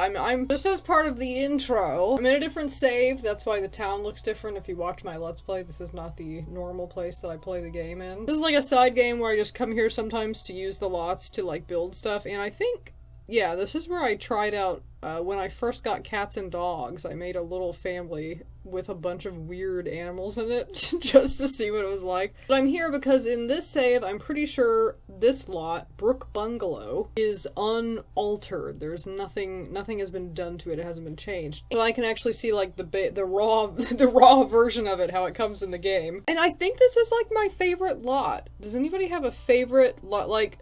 I'm just as part of the intro. I'm in a different save, that's why the town looks different if you watch my Let's Play. This is not the normal place that I play the game in. This is like a side game where I just come here sometimes to use the lots to like build stuff, and I think, yeah, this is where I tried out, when I first got cats and dogs, I made a little family with a bunch of weird animals in it, just to see what it was like. But I'm here because in this save, I'm pretty sure this lot, Brook Bungalo, is unaltered. There's nothing has been done to it, it hasn't been changed. So I can actually see like the raw version of it, how it comes in the game. And I think this is like my favorite lot. Does anybody have a favorite lot,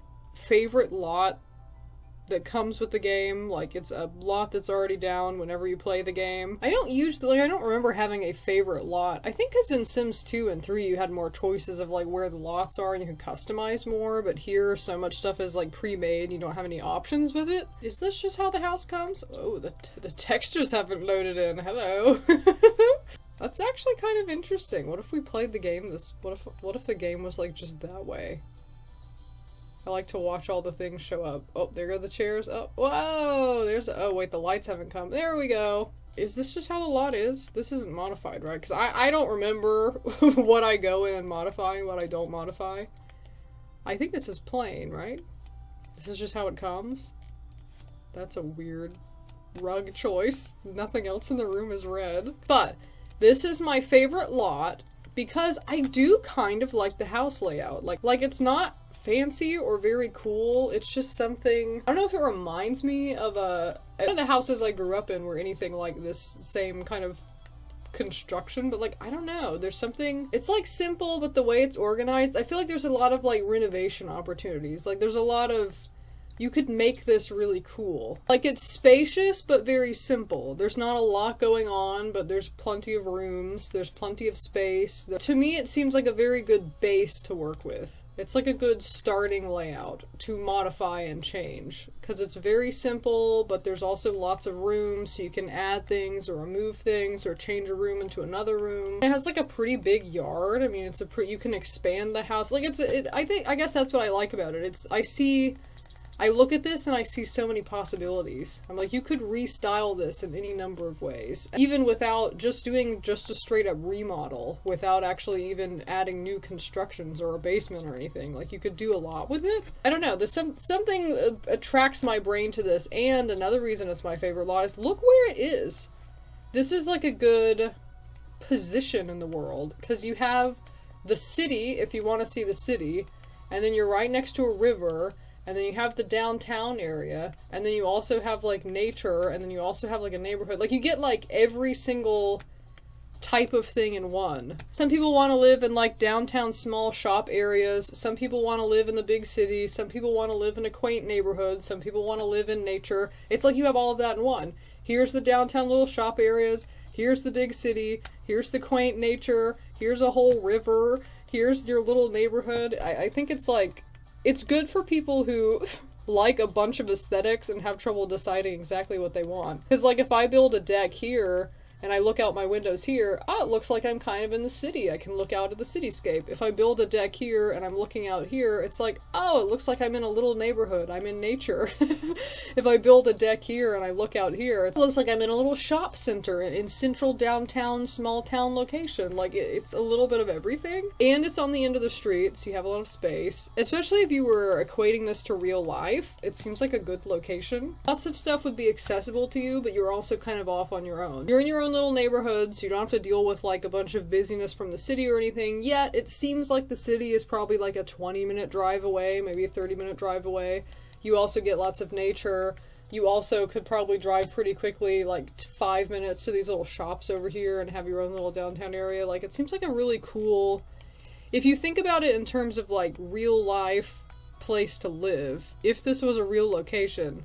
that comes with the game? Like, it's a lot that's already down whenever you play the game. I don't remember having a favorite lot. I think because in Sims 2 and 3 you had more choices of like where the lots are and you could customize more, but here so much stuff is like pre-made and you don't have any options with it. Is this just how the house comes? Oh, the textures haven't loaded in. Hello. That's actually kind of interesting. What if we played the game what if the game was like just that way? I like to watch all the things show up. Oh, there go the chairs. Oh, whoa! Oh wait, the lights haven't come. There we go. Is this just how the lot is? This isn't modified, right? Because I don't remember what I go in and modify and what I don't modify. I think this is plain, right? This is just how it comes? That's a weird rug choice. Nothing else in the room is red. But this is my favorite lot because I do kind of like the house layout. Like it's not fancy or very cool, it's just something, I don't know if it reminds me of none of the houses I grew up in were anything like this same kind of construction, but like, I don't know, there's something, it's like simple, but the way it's organized, I feel like there's a lot of like renovation opportunities, like there's a lot of, you could make this really cool. Like, it's spacious, but very simple. There's not a lot going on, but there's plenty of rooms, there's plenty of space. To me, it seems like a very good base to work with. It's like a good starting layout to modify and change, because it's very simple, but there's also lots of room, so you can add things or remove things or change a room into another room. It has like a pretty big yard. I mean, you can expand the house. Like, I guess that's what I like about it. I look at this and I see so many possibilities. I'm like, you could restyle this in any number of ways. Even without doing a straight up remodel, without actually even adding new constructions or a basement or anything. Like, you could do a lot with it. I don't know, there's something attracts my brain to this, and another reason it's my favorite lot is look where it is. This is like a good position in the world, because you have the city, if you want to see the city, and then you're right next to a river, and then you have the downtown area, and then you also have, like, nature, and then you also have, like, a neighborhood. Like, you get, like, every single type of thing in one. Some people want to live in, like, downtown small shop areas. Some people want to live in the big city. Some people want to live in a quaint neighborhood. Some people want to live in nature. It's like you have all of that in one. Here's the downtown little shop areas. Here's the big city. Here's the quaint nature. Here's a whole river. Here's your little neighborhood. I think it's, like... It's good for people who like a bunch of aesthetics and have trouble deciding exactly what they want. Because, like, if I build a deck here, and I look out my windows here, oh, it looks like I'm kind of in the city. I can look out at the cityscape. If I build a deck here, and I'm looking out here, it's like, oh, it looks like I'm in a little neighborhood. I'm in nature. If I build a deck here, and I look out here, it looks like I'm in a little shop center in central downtown, small town location. Like, it's a little bit of everything. And it's on the end of the street, so you have a lot of space. Especially if you were equating this to real life, it seems like a good location. Lots of stuff would be accessible to you, but you're also kind of off on your own. You're in your own little neighborhood, so you don't have to deal with like a bunch of busyness from the city or anything, yet it seems like the city is probably like a 20-minute drive away, maybe a 30-minute drive away. You also get lots of nature. You also could probably drive pretty quickly, like 5 minutes to these little shops over here and have your own little downtown area. Like, it seems like a really cool, if you think about it in terms of like real life place to live, if this was a real location,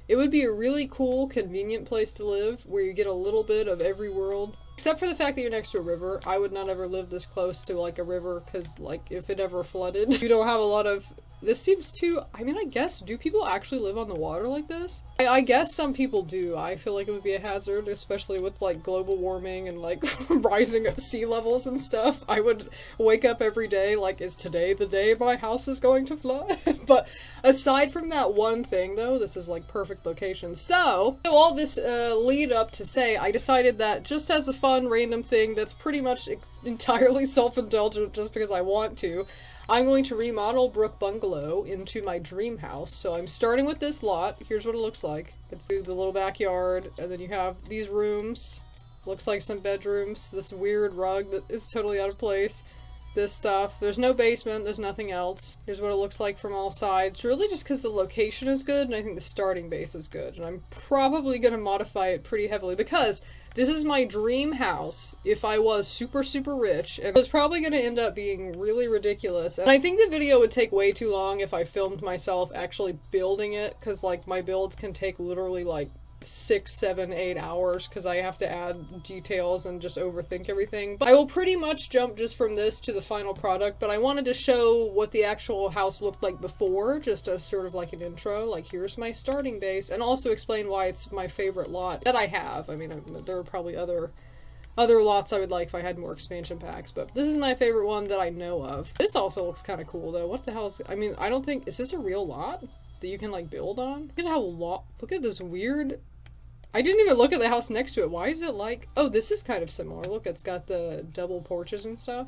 it would be a really cool, convenient place to live, where you get a little bit of every world. Except for the fact that you're next to a river. I would not ever live this close to, like, a river, because, like, if it ever flooded, you don't have a lot of This seems too, I mean, I guess, do people actually live on the water like this? I guess some people do. I feel like it would be a hazard, especially with, like, global warming and, like, rising of sea levels and stuff. I would wake up every day like, is today the day my house is going to flood? But aside from that one thing, though, this is, like, perfect location. So all this lead up to say, I decided that just as a fun, random thing that's pretty much entirely self-indulgent just because I want to, I'm going to remodel Brook Bungalo into my dream house. So I'm starting with this lot. Here's what it looks like. It's the little backyard, and then you have these rooms. Looks like some bedrooms. This weird rug that is totally out of place. This stuff. There's no basement. There's nothing else. Here's what it looks like from all sides. Really just because the location is good, and I think the starting base is good. And I'm probably going to modify it pretty heavily because this is my dream house if I was super, super rich, and it's probably going to end up being really ridiculous. And I think the video would take way too long if I filmed myself actually building it, because, like, my builds can take literally, like, 6, 7, 8 hours, because I have to add details and just overthink everything. But I will pretty much jump just from this to the final product, but I wanted to show what the actual house looked like before, just as sort of like an intro, like here's my starting base, and also explain why it's my favorite lot that I have. I mean, there are probably other lots I would like if I had more expansion packs, but this is my favorite one that I know of. This also looks kind of cool, though. What the hell is, I mean, I don't think, is this a real lot that you can, like, build on? Look at how look at this weird, I didn't even look at the house next to it. Why is it like, oh, this is kind of similar. Look, it's got the double porches and stuff.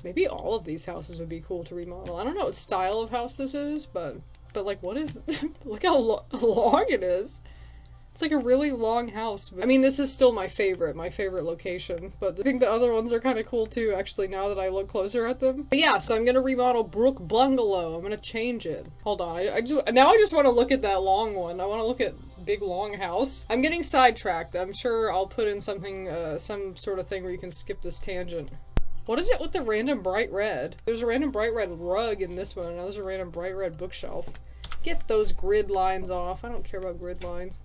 Maybe all of these houses would be cool to remodel. I don't know what style of house this is, but like, what is, look how long it is. It's like a really long house. I mean, this is still my favorite location, but I think the other ones are kind of cool too, actually, now that I look closer at them. But yeah, so I'm gonna remodel Brook Bungalo. I'm gonna change it. Hold on, I just want to look at that long one. I want to look at big long house. I'm getting sidetracked. I'm sure I'll put in something, some sort of thing where you can skip this tangent. What is it with the random bright red? There's a random bright red rug in this one, and there's a random bright red bookshelf. Get those grid lines off. I don't care about grid lines.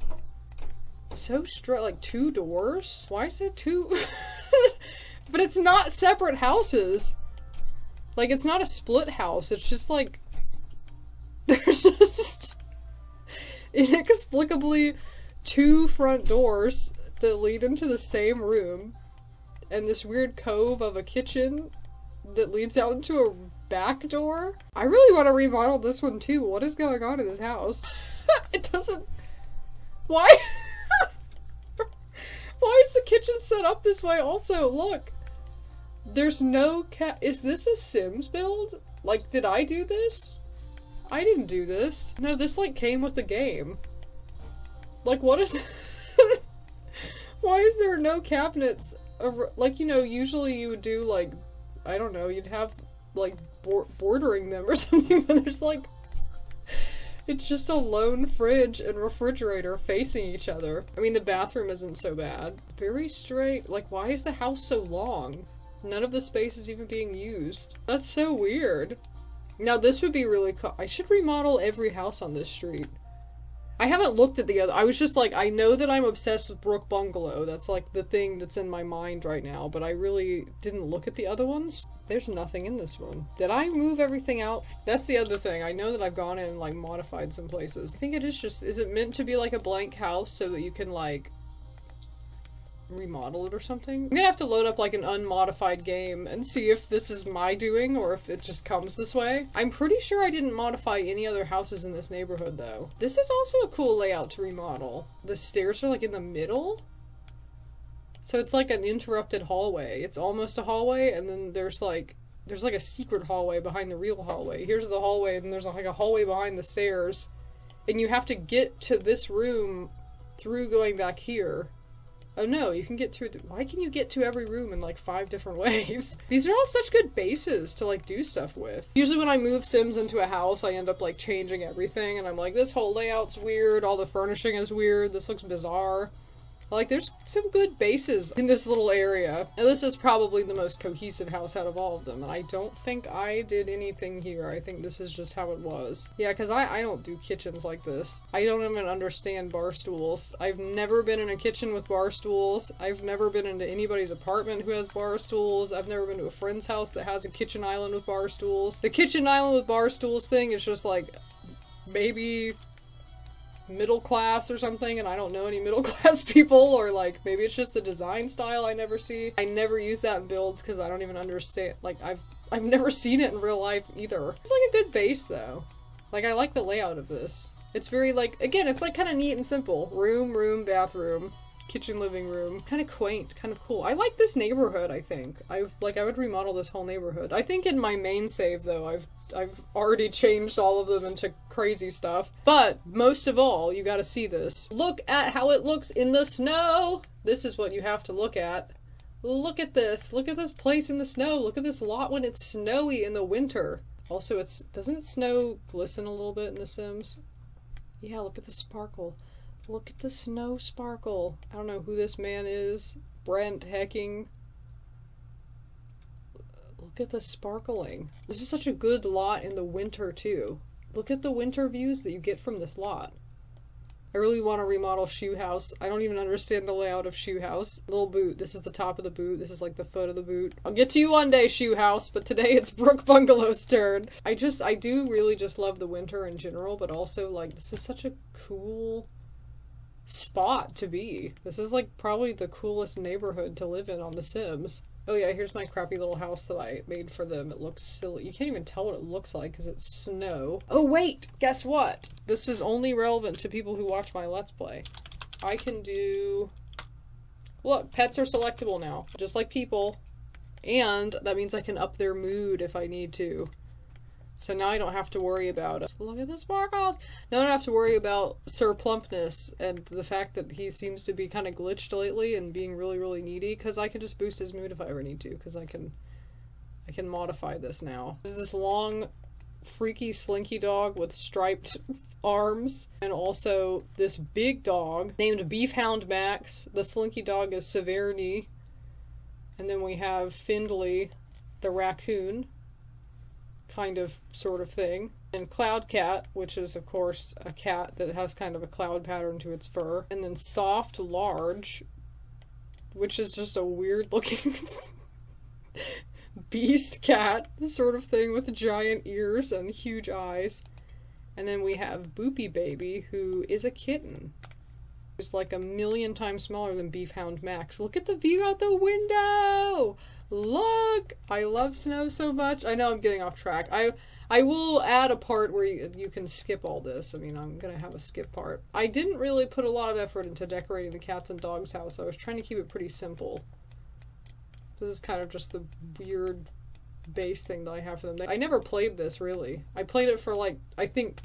So straight, like 2 doors? Why is there 2? But it's not separate houses. Like, it's not a split house. It's just like, there's just inexplicably 2 front doors that lead into the same room, and this weird cove of a kitchen that leads out into a back door. I really want to remodel this one too. What is going on in this house? It doesn't, why? Why is the kitchen set up this way? Also, look, there's no is this a Sims build? Like, did I do this? I didn't do this. No, this, like, came with the game. Like, what is why is there no cabinets? Like, you know, usually you would do, like, I don't know, you'd have, like, bordering them or something, but there's, like, it's just a lone fridge and refrigerator facing each other. I mean, the bathroom isn't so bad. Very straight. Like, why is the house so long? None of the space is even being used. That's so weird. Now, this would be really cool. I should remodel every house on this street. I haven't looked at the other. I was just like, I know that I'm obsessed with Brook Bungalo. That's like the thing that's in my mind right now, but I really didn't look at the other ones. There's nothing in this one. Did I move everything out? That's the other thing. I know that I've gone in and, like, modified some places. I think it is just, is it meant to be like a blank house so that you can, like, remodel it or something? I'm gonna have to load up, like, an unmodified game and see if this is my doing or if it just comes this way. I'm pretty sure I didn't modify any other houses in this neighborhood, though. This is also a cool layout to remodel. The stairs are, like, in the middle? So it's like an interrupted hallway. It's almost a hallway, and then there's like a secret hallway behind the real hallway. Here's the hallway, and there's like a hallway behind the stairs. And you have to get to this room through going back here. Oh no, you can get to it. Why can you get to every room in like 5 different ways? These are all such good bases to like do stuff with. Usually when I move Sims into a house, I end up like changing everything, and I'm like, this whole layout's weird, all the furnishing is weird, this looks bizarre. Like, there's some good bases in this little area. Now, this is probably the most cohesive house out of all of them, and I don't think I did anything here. I think this is just how it was. Yeah, because I don't do kitchens like this. I don't even understand bar stools. I've never been in a kitchen with bar stools. I've never been into anybody's apartment who has bar stools. I've never been to a friend's house that has a kitchen island with bar stools. The kitchen island with bar stools thing is just like, maybe middle class or something, and I don't know any middle class people, or like maybe it's just a design style I never see. I never use that in builds because I don't even understand. Like, I've never seen it in real life either. It's like a good base though. Like, I like the layout of this. It's very, like, again, it's like kind of neat and simple. Room, bathroom, kitchen, living room. Kind of quaint, kind of cool. I like this neighborhood, I think. I would remodel this whole neighborhood. I think in my main save though, I've already changed all of them into crazy stuff. But most of all, you gotta see this. Look at how it looks in the snow! This is what you have to look at. Look at this. Look at this place in the snow. Look at this lot when it's snowy in the winter. Also, doesn't snow glisten a little bit in The Sims? Yeah, look at the sparkle. Look at the snow sparkle. I don't know who this man is. Brent Hecking. Look at the sparkling. This is such a good lot in the winter, too. Look at the winter views that you get from this lot. I really want to remodel Shoe House. I don't even understand the layout of Shoe House. Little boot. This is the top of the boot. This is like the foot of the boot. I'll get to you one day, Shoe House, but today it's Brook Bungalow's turn. I do really just love the winter in general, but also, like, this is such a cool spot to be. This is, like, probably the coolest neighborhood to live in on The Sims. Oh yeah, here's my crappy little house that I made for them. It looks silly. You can't even tell what it looks like because it's snow. Oh wait, guess what? This is only relevant to people who watch my Let's Play. I can do... Look, pets are selectable now, just like people. And that means I can up their mood if I need to. So now I don't have to worry about it. Look at the sparkles! Now I don't have to worry about Sir Plumpness and the fact that he seems to be kind of glitched lately and being really, really needy, because I can just boost his mood if I ever need to, because I can modify this now. This is this long, freaky, slinky dog with striped arms, and also this big dog named Beefhound Max. The slinky dog is Severny. And then we have Findley, the raccoon. Kind of, sort of thing. And Cloud Cat, which is, of course, a cat that has kind of a cloud pattern to its fur. And then Soft Large, which is just a weird-looking beast cat sort of thing with giant ears and huge eyes. And then we have Boopy Baby, who is a kitten. Who's like 1,000,000 times smaller than Beefhound Max. Look at the view out the window! Look! I love snow so much. I know I'm getting off track. I will add a part where you can skip all this. I mean, I'm gonna have a skip part. I didn't really put a lot of effort into decorating the cats and dogs house. I was trying to keep it pretty simple. This is kind of just the weird base thing that I have for them. I never played this, really. I played it for, like, I think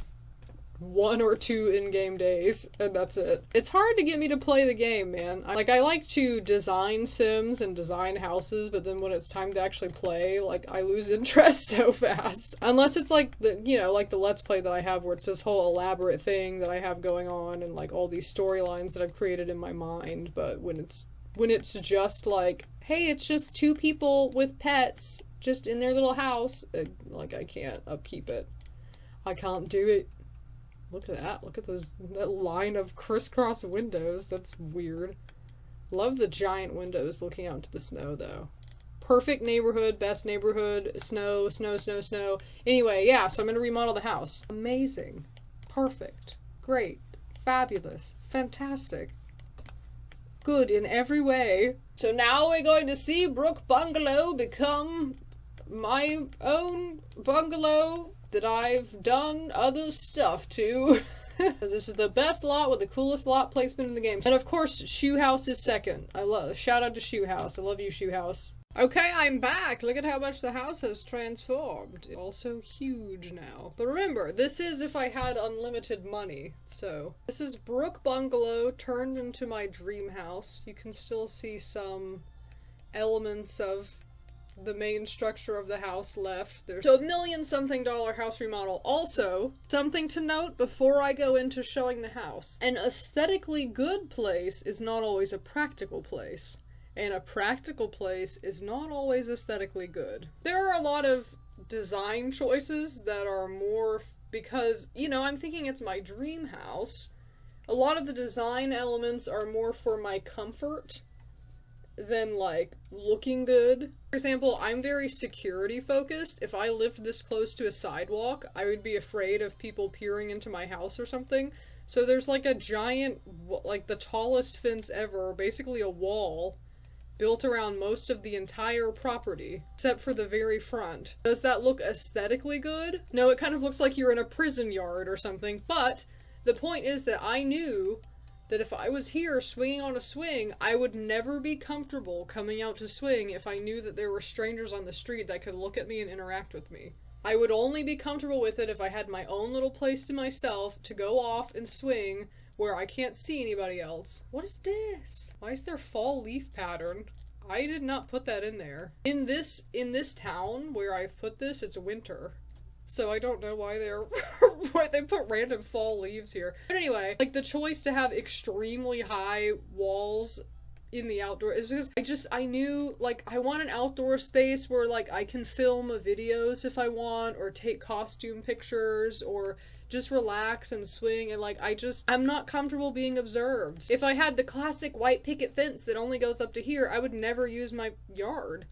1 or 2 in-game days, and that's it. It's hard to get me to play the game, man. I like to design Sims and design houses, but then when it's time to actually play, like, I lose interest so fast. Unless it's like the, you know, like the Let's Play that I have where it's this whole elaborate thing that I have going on and, like, all these storylines that I've created in my mind, but when it's just like, hey, it's just 2 people with pets just in their little house, like, I can't upkeep it. I can't do it. Look at that. Look at that line of crisscross windows. That's weird. Love the giant windows looking out into the snow, though. Perfect neighborhood, best neighborhood, snow, snow, snow, snow. Anyway, yeah, so I'm going to remodel the house. Amazing. Perfect. Great. Fabulous. Fantastic. Good in every way. So now we're going to see Brook Bungalo become my own bungalow that I've done other stuff to. Because this is the best lot with the coolest lot placement in the game. And of course, Shoe House is second. Shout out to Shoe House. I love you, Shoe House. Okay, I'm back. Look at how much the house has transformed. Also huge now. But remember, this is if I had unlimited money. So, this is Brook Bungalo turned into my dream house. You can still see some elements of the main structure of the house left. There's a $1,000,000-something house remodel. Also, something to note before I go into showing the house. An aesthetically good place is not always a practical place. And a practical place is not always aesthetically good. There are a lot of design choices that are more because, you know, I'm thinking it's my dream house. A lot of the design elements are more for my comfort than, like, looking good. For example, I'm very security focused. If I lived this close to a sidewalk, I would be afraid of people peering into my house or something. So there's, like, a giant, like, the tallest fence ever, basically a wall, built around most of the entire property, except for the very front. Does that look aesthetically good? No, it kind of looks like you're in a prison yard or something, but the point is that I knew that if I was here swinging on a swing, I would never be comfortable coming out to swing if I knew that there were strangers on the street that could look at me and interact with me. I would only be comfortable with it if I had my own little place to myself to go off and swing where I can't see anybody else. What is this? Why is there fall leaf pattern? I did not put that in there. In this town where I've put this, it's winter. So I don't know why why they put random fall leaves here. But anyway, like the choice to have extremely high walls in the outdoor is because I knew, like, I want an outdoor space where, like, I can film videos if I want, or take costume pictures, or just relax and swing, and, like, I'm not comfortable being observed. If I had the classic white picket fence that only goes up to here, I would never use my yard.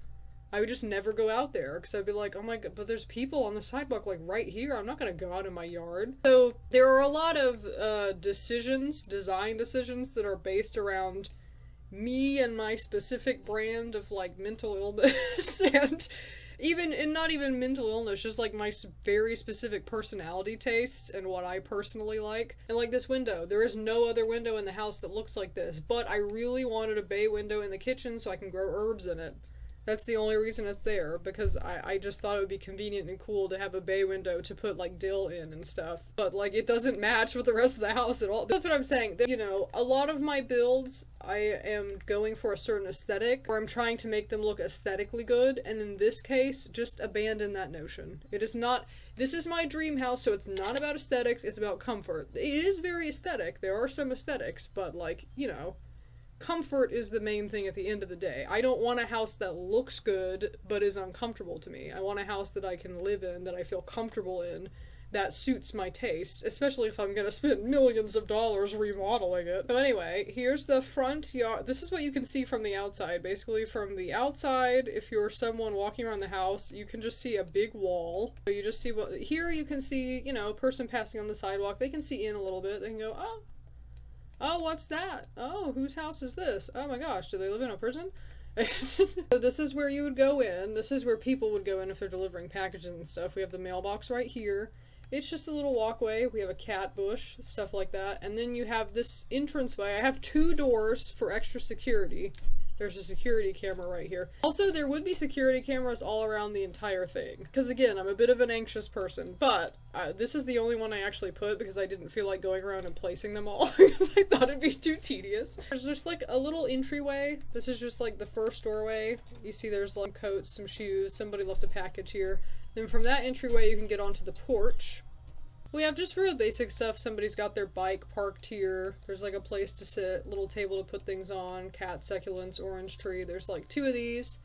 I would just never go out there, because I'd be like, oh my god, but there's people on the sidewalk, like, right here, I'm not gonna go out in my yard. So, there are a lot of design decisions that are based around me and my specific brand of, like, mental illness, and not even mental illness, just, like, my very specific personality taste and what I personally like. And, like, this window, there is no other window in the house that looks like this, but I really wanted a bay window in the kitchen so I can grow herbs in it. That's the only reason it's there, because I just thought it would be convenient and cool to have a bay window to put, like, dill in and stuff. But, like, it doesn't match with the rest of the house at all. That's what I'm saying. You know, a lot of my builds, I am going for a certain aesthetic, or I'm trying to make them look aesthetically good, and in this case, just abandon that notion. It is not, this is my dream house, so it's not about aesthetics, it's about comfort. It is very aesthetic, there are some aesthetics, but, like, you know, comfort is the main thing at the end of the day. I don't want a house that looks good but is uncomfortable to me. I want a house that I can live in, that I feel comfortable in, that suits my taste, especially if I'm gonna spend millions of dollars remodeling it. So anyway, here's the front yard. This is what you can see from the outside. Basically, from the outside, if you're someone walking around the house, you can just see a big wall. So you just see here you can see, you know, a person passing on the sidewalk. They can see in a little bit. They can go, oh, what's that? Oh, whose house is this? Oh my gosh, do they live in a prison? So this is where you would go in. This is where people would go in if they're delivering packages and stuff. We have the mailbox right here. It's just a little walkway. We have a cat bush, stuff like that. And then you have this entranceway. I have 2 doors for extra security. There's a security camera right here. Also, there would be security cameras all around the entire thing. Because again, I'm a bit of an anxious person. But this is the only one I actually put because I didn't feel like going around and placing them all. Because I thought it'd be too tedious. There's just like a little entryway. This is just like the first doorway. You see there's like coats, some shoes, somebody left a package here. Then from that entryway you can get onto the porch. We have just real basic stuff. Somebody's got their bike parked here. There's like a place to sit, little table to put things on, cat succulents, orange tree. There's like 2 of these.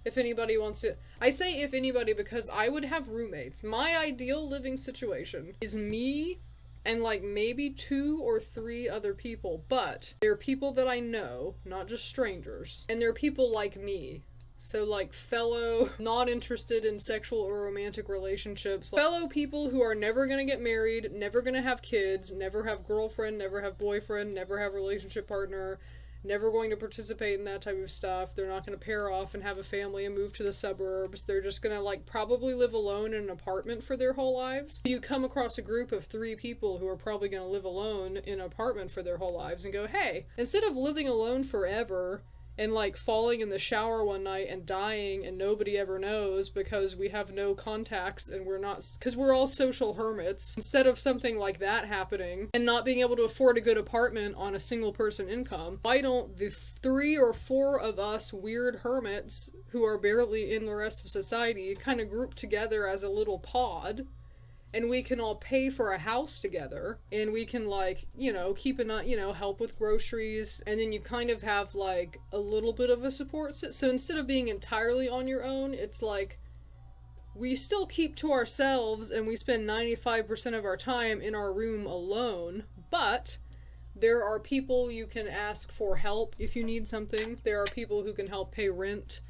If anybody wants to... I say if anybody because I would have roommates. My ideal living situation is me and like maybe 2 or 3 other people. But they're people that I know, not just strangers. And they're people like me. So, like, fellow, not interested in sexual or romantic relationships. Like, fellow people who are never gonna get married, never gonna have kids, never have girlfriend, never have boyfriend, never have relationship partner, never going to participate in that type of stuff. They're not gonna pair off and have a family and move to the suburbs. They're just gonna, like, probably live alone in an apartment for their whole lives. You come across a group of 3 people who are probably gonna live alone in an apartment for their whole lives and go, hey, instead of living alone forever and like falling in the shower one night and dying and nobody ever knows because we have no contacts and we're not, because we're all social hermits. Instead of something like that happening and not being able to afford a good apartment on a single person income, why don't the 3 or 4 of us weird hermits who are barely in the rest of society kind of group together as a little pod, and we can all pay for a house together, and we can, like, you know, keep an eye, you know, help with groceries, and then you kind of have, like, a little bit of a support system. So instead of being entirely on your own, it's like, we still keep to ourselves, and we spend 95% of our time in our room alone, but there are people you can ask for help if you need something. There are people who can help pay rent.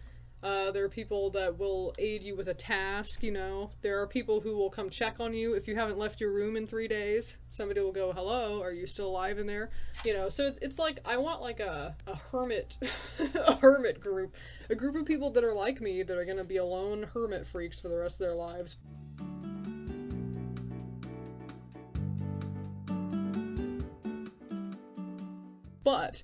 There are people that will aid you with a task, you know. There are people who will come check on you if you haven't left your room in 3 days. Somebody will go, hello, are you still alive in there? You know, so it's like, I want like a hermit, a hermit group. A group of people that are like me, that are gonna be alone hermit freaks for the rest of their lives. But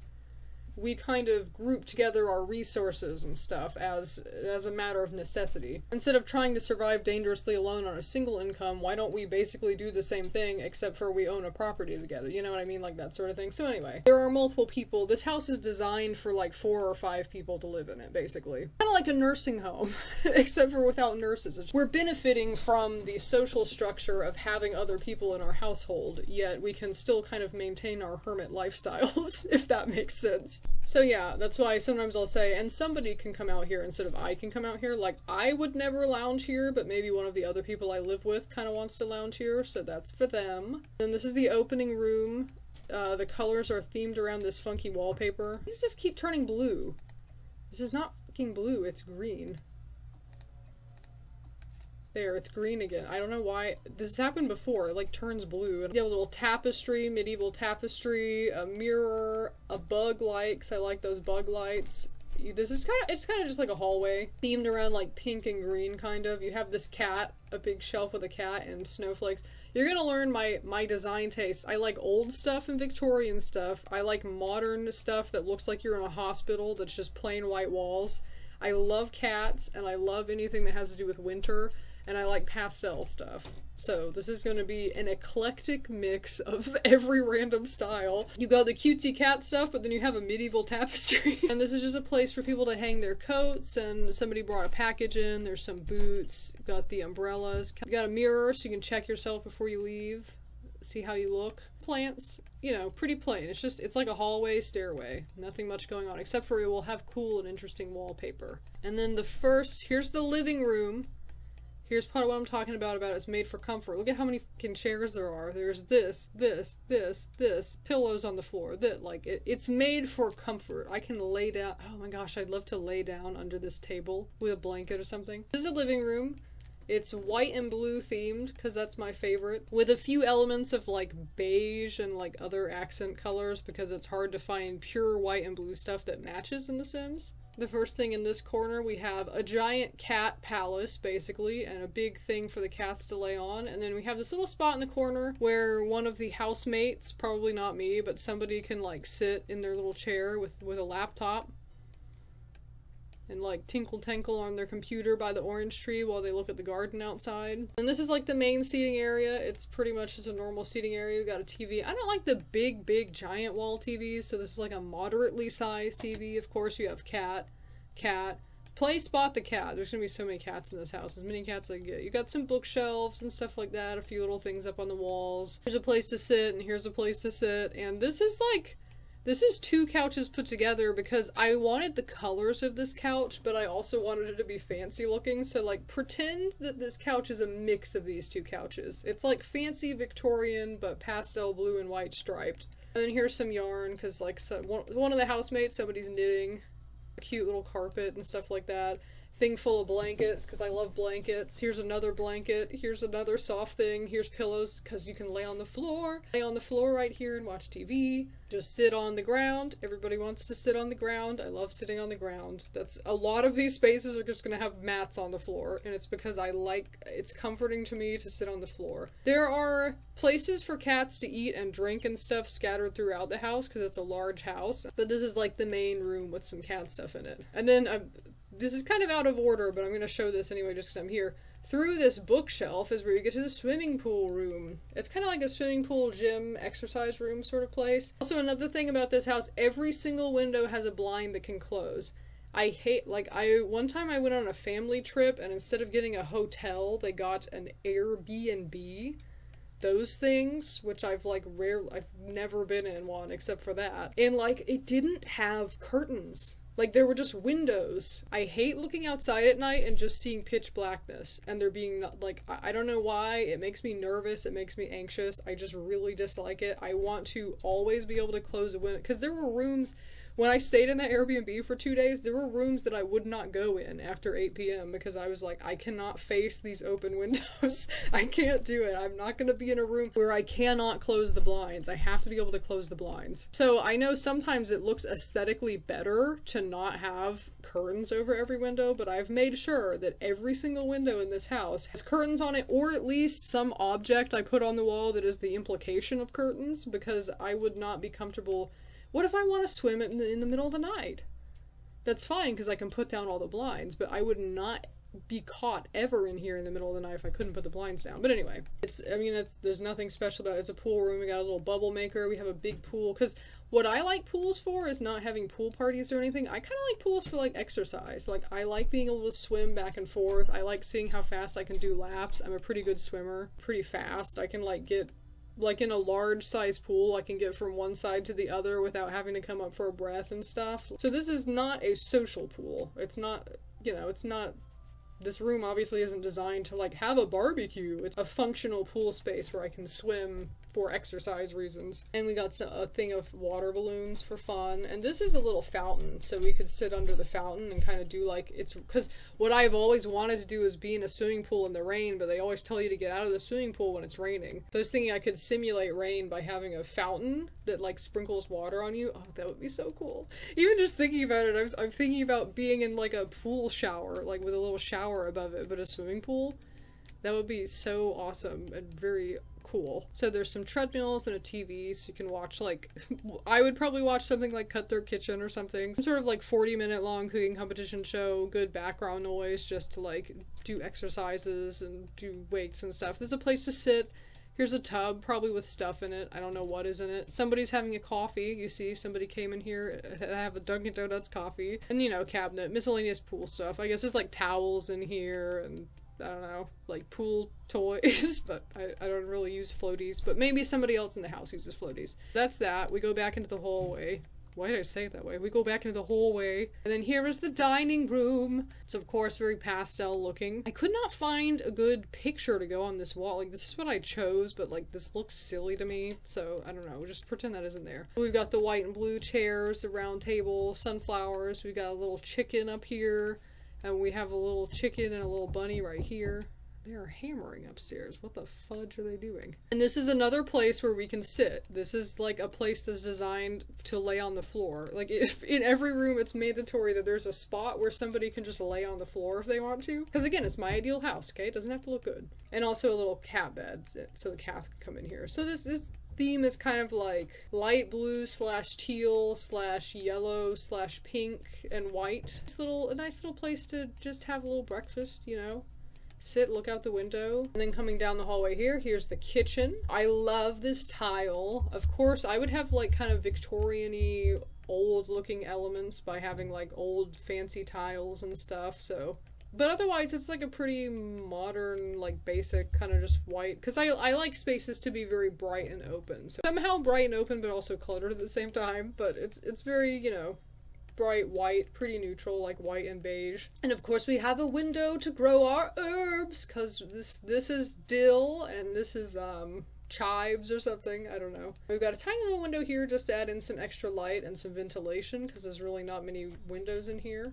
we kind of group together our resources and stuff as a matter of necessity. Instead of trying to survive dangerously alone on a single income, why don't we basically do the same thing except for we own a property together? You know what I mean? Like that sort of thing. So anyway, there are multiple people. This house is designed for like 4 or 5 people to live in it, basically. Kind of like a nursing home, except for without nurses. We're benefiting from the social structure of having other people in our household, yet we can still kind of maintain our hermit lifestyles, if that makes sense. So yeah, that's why sometimes I'll say, and somebody can come out here instead of I can come out here. Like, I would never lounge here, but maybe one of the other people I live with kind of wants to lounge here, so that's for them. And this is the opening room. The colors are themed around this funky wallpaper. Why does this keep turning blue? This is not fucking blue, it's green. There, it's green again. I don't know why. This has happened before. It, like, turns blue. You have a little tapestry, medieval tapestry, a mirror, a bug light, 'cause I like those bug lights. This is it's kind of just like a hallway, themed around, like, pink and green, kind of. You have this cat, a big shelf with a cat and snowflakes. You're gonna learn my design taste. I like old stuff and Victorian stuff. I like modern stuff that looks like you're in a hospital that's just plain white walls. I love cats, and I love anything that has to do with winter. And I like pastel stuff. So this is going to be an eclectic mix of every random style. You got the cutesy cat stuff, but then you have a medieval tapestry. And this is just a place for people to hang their coats, and somebody brought a package in. There's some boots. You've got the umbrellas. You got a mirror so you can check yourself before you leave. See how you look. Plants. You know, pretty plain. It's like a hallway, stairway. Nothing much going on, except for it will have cool and interesting wallpaper. And then here's the living room. Here's part of what I'm talking about it's made for comfort. Look at how many fucking chairs there are. There's this, pillows on the floor. It's made for comfort. I can lay down. Oh my gosh, I'd love to lay down under this table with a blanket or something. This is a living room. It's white and blue themed, because that's my favorite, with a few elements of like beige and like other accent colors, because it's hard to find pure white and blue stuff that matches in The Sims. The first thing in this corner, we have a giant cat palace, basically, and a big thing for the cats to lay on. And then we have this little spot in the corner where one of the housemates, probably not me, but somebody can, like, sit in their little chair with a laptop and, like, tinkle on their computer by the orange tree while they look at the garden outside. And this is, like, the main seating area. It's pretty much just a normal seating area. We've got a TV. I don't like the big, giant wall TVs, so this is, like, a moderately sized TV. Of course, you have cat. Play spot the cat. There's gonna be so many cats in this house. As many cats as I get. You got some bookshelves and stuff like that. A few little things up on the walls. Here's a place to sit, and here's a place to sit. And this is 2 couches put together because I wanted the colors of this couch, but I also wanted it to be fancy looking. So, like, pretend that this couch is a mix of these 2 couches. It's like fancy Victorian, but pastel blue and white striped. And then here's some yarn, because, like, one of the housemates, somebody's knitting. A cute little carpet and stuff like that. thing full of blankets because I love blankets. Here's another blanket. Here's another soft thing. Here's pillows because you can lay on the floor. Lay on the floor right here and watch TV. Just sit on the ground. Everybody wants to sit on the ground. I love sitting on the ground. That's a lot of these spaces are just going to have mats on the floor, and it's because it's comforting to me to sit on the floor. There are places for cats to eat and drink and stuff scattered throughout the house because it's a large house, but this is like the main room with some cat stuff in it. And then this is kind of out of order, but I'm going to show this anyway just because I'm here. Through this bookshelf is where you get to the swimming pool room. It's kind of like a swimming pool, gym, exercise room sort of place. Also, another thing about this house, every single window has a blind that can close. I hate, one time I went on a family trip, and instead of getting a hotel, they got an Airbnb. Those things, which I've never been in one except for that. And, it didn't have curtains. There were just windows. I hate looking outside at night and just seeing pitch blackness. And there being, I don't know why. It makes me nervous. It makes me anxious. I just really dislike it. I want to always be able to close a window. Because there were rooms, when I stayed in that Airbnb for 2 days, there were rooms that I would not go in after 8 p.m. because I was like, I cannot face these open windows. I can't do it. I'm not going to be in a room where I cannot close the blinds. I have to be able to close the blinds. So I know sometimes it looks aesthetically better to not have curtains over every window, but I've made sure that every single window in this house has curtains on it, or at least some object I put on the wall that is the implication of curtains, because I would not be comfortable. What if I want to swim in the middle of the night? That's fine because I can put down all the blinds, but I would not be caught ever in here in the middle of the night if I couldn't put the blinds down. But anyway, there's nothing special about it. It's a pool room. We got a little bubble maker. We have a big pool. Because what I like pools for is not having pool parties or anything. I kind of like pools for exercise. I like being able to swim back and forth. I like seeing how fast I can do laps. I'm a pretty good swimmer. Pretty fast. I can get in a large size pool, I can get from one side to the other without having to come up for a breath and stuff. So this is not a social pool. It's not, this room obviously isn't designed to have a barbecue. It's a functional pool space where I can swim for exercise reasons. And we got a thing of water balloons for fun. And this is a little fountain, so we could sit under the fountain and kind of do because what I've always wanted to do is be in a swimming pool in the rain, but they always tell you to get out of the swimming pool when it's raining. So I was thinking I could simulate rain by having a fountain that sprinkles water on you. Oh, that would be so cool. Even just thinking about it, I'm thinking about being in a pool shower, with a little shower above it, but a swimming pool. That would be so awesome and very cool. So there's some treadmills and a TV, so you can watch I would probably watch something like Cut Their Kitchen or something. Some sort of 40-minute long cooking competition show, good background noise just to do exercises and do weights and stuff. There's a place to sit. Here's a tub, probably with stuff in it. I don't know what is in it. Somebody's having a coffee. You see, somebody came in here. I have a Dunkin' Donuts coffee. And, cabinet, miscellaneous pool stuff. I guess there's, towels in here and, I don't know, pool toys. But I don't really use floaties. But maybe somebody else in the house uses floaties. That's that. We go back into the hallway. Why did I say it that way? We go back into the hallway. And then here is the dining room. It's, of course, very pastel looking. I could not find a good picture to go on this wall. This is what I chose, but, this looks silly to me. So, I don't know. Just pretend that isn't there. We've got the white and blue chairs, a round table, sunflowers. We've got a little chicken up here. And we have a little chicken and a little bunny right here. They are hammering upstairs. What the fudge are they doing? And this is another place where we can sit. This is a place that's designed to lay on the floor. If in every room it's mandatory that there's a spot where somebody can just lay on the floor if they want to. Because again, it's my ideal house, okay? It doesn't have to look good. And also a little cat bed so the cats can come in here. So this theme is kind of light blue / teal / yellow / pink and white. A nice little place to just have a little breakfast, sit, look out the window. And then coming down the hallway here's the kitchen. I love this tile. Of course, I would have kind of Victorian-y old looking elements by having old fancy tiles and stuff, so. But otherwise, it's a pretty modern, basic kind of just white. Because I like spaces to be very bright and open. So somehow bright and open, but also cluttered at the same time. But it's very, bright white, pretty neutral, white and beige. And of course we have a window to grow our herbs, because this is dill and this is chives or something, I don't know. We've got a tiny little window here just to add in some extra light and some ventilation, because there's really not many windows in here.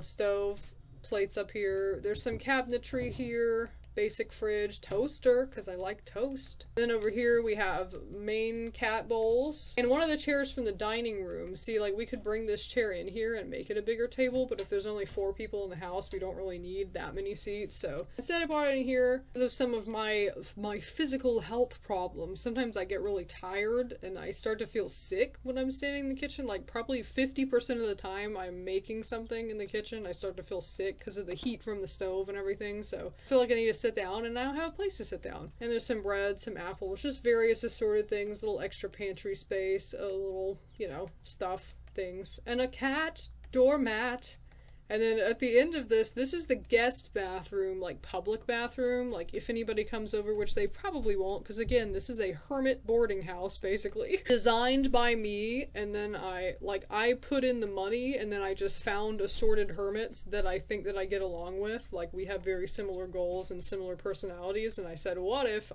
Stove, plates up here. There's some cabinetry here. Basic fridge, toaster, because I like toast. Then over here we have main cat bowls. And one of the chairs from the dining room. See, like, we could bring this chair in here and make it a bigger table, but if there's only 4 people in the house, we don't really need that many seats. So instead I brought it in here because of some of my physical health problems. Sometimes I get really tired and I start to feel sick when I'm standing in the kitchen. Like, probably 50% of the time I'm making something in the kitchen, I start to feel sick because of the heat from the stove and everything. So I feel like I need to sit down, and I don't have a place to sit down. And there's some bread, some apples, just various assorted things, little extra pantry space, a little, you know, stuff, things, and a cat, doormat. And then at the end of this is the guest bathroom, like public bathroom, like if anybody comes over, which they probably won't, because again, this is a hermit boarding house, basically. Designed by me, and then I put in the money, and then I just found assorted hermits that I think that I get along with. Like, we have very similar goals and similar personalities, and I said, what if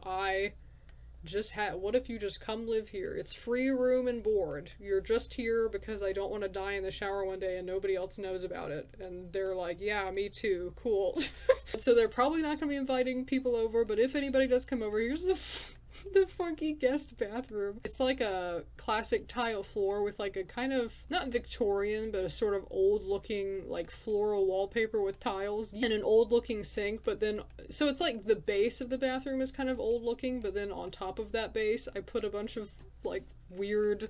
you just come live here? It's free room and board. You're just here because I don't want to die in the shower one day and nobody else knows about it. And they're like, yeah, me too. Cool. So they're probably not going to be inviting people over, but if anybody does come over, here's the funky guest bathroom. It's like a classic tile floor with like a kind of, not Victorian, but a sort of old looking like floral wallpaper with tiles and an old looking sink, but then, so it's like the base of the bathroom is kind of old looking, but then on top of that base, I put a bunch of like weird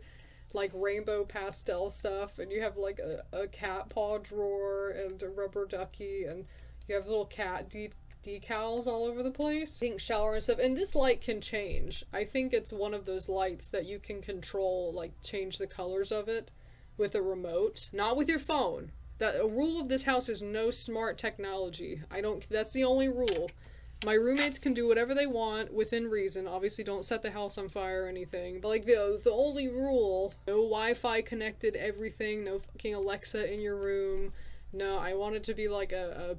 like rainbow pastel stuff, and you have like a cat paw drawer and a rubber ducky, and you have little cat decals all over the place, pink shower and stuff. And this light can change. I think it's one of those lights that you can control, like change the colors of it with a remote, not with your phone. That a rule of this house is no smart technology. That's the only rule. My roommates can do whatever they want within reason. Obviously don't set the house on fire or anything. But like the only rule, no Wi-Fi connected everything, no fucking Alexa in your room. No, I want it to be like a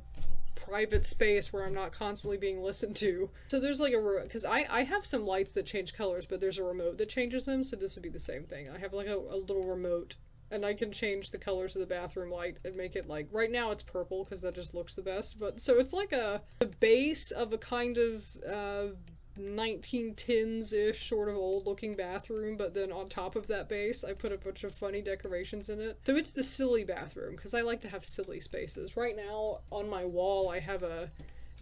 private space where I'm not constantly being listened to. So there's like because I have some lights that change colors, but there's a remote that changes them, so this would be the same thing. I have like a little remote, and I can change the colors of the bathroom light and make it like, right now it's purple because that just looks the best, but so it's like the base of a kind of 1910s-ish sort of old-looking bathroom, but then on top of that base, I put a bunch of funny decorations in it. So it's the silly bathroom, because I like to have silly spaces. Right now, on my wall, I have a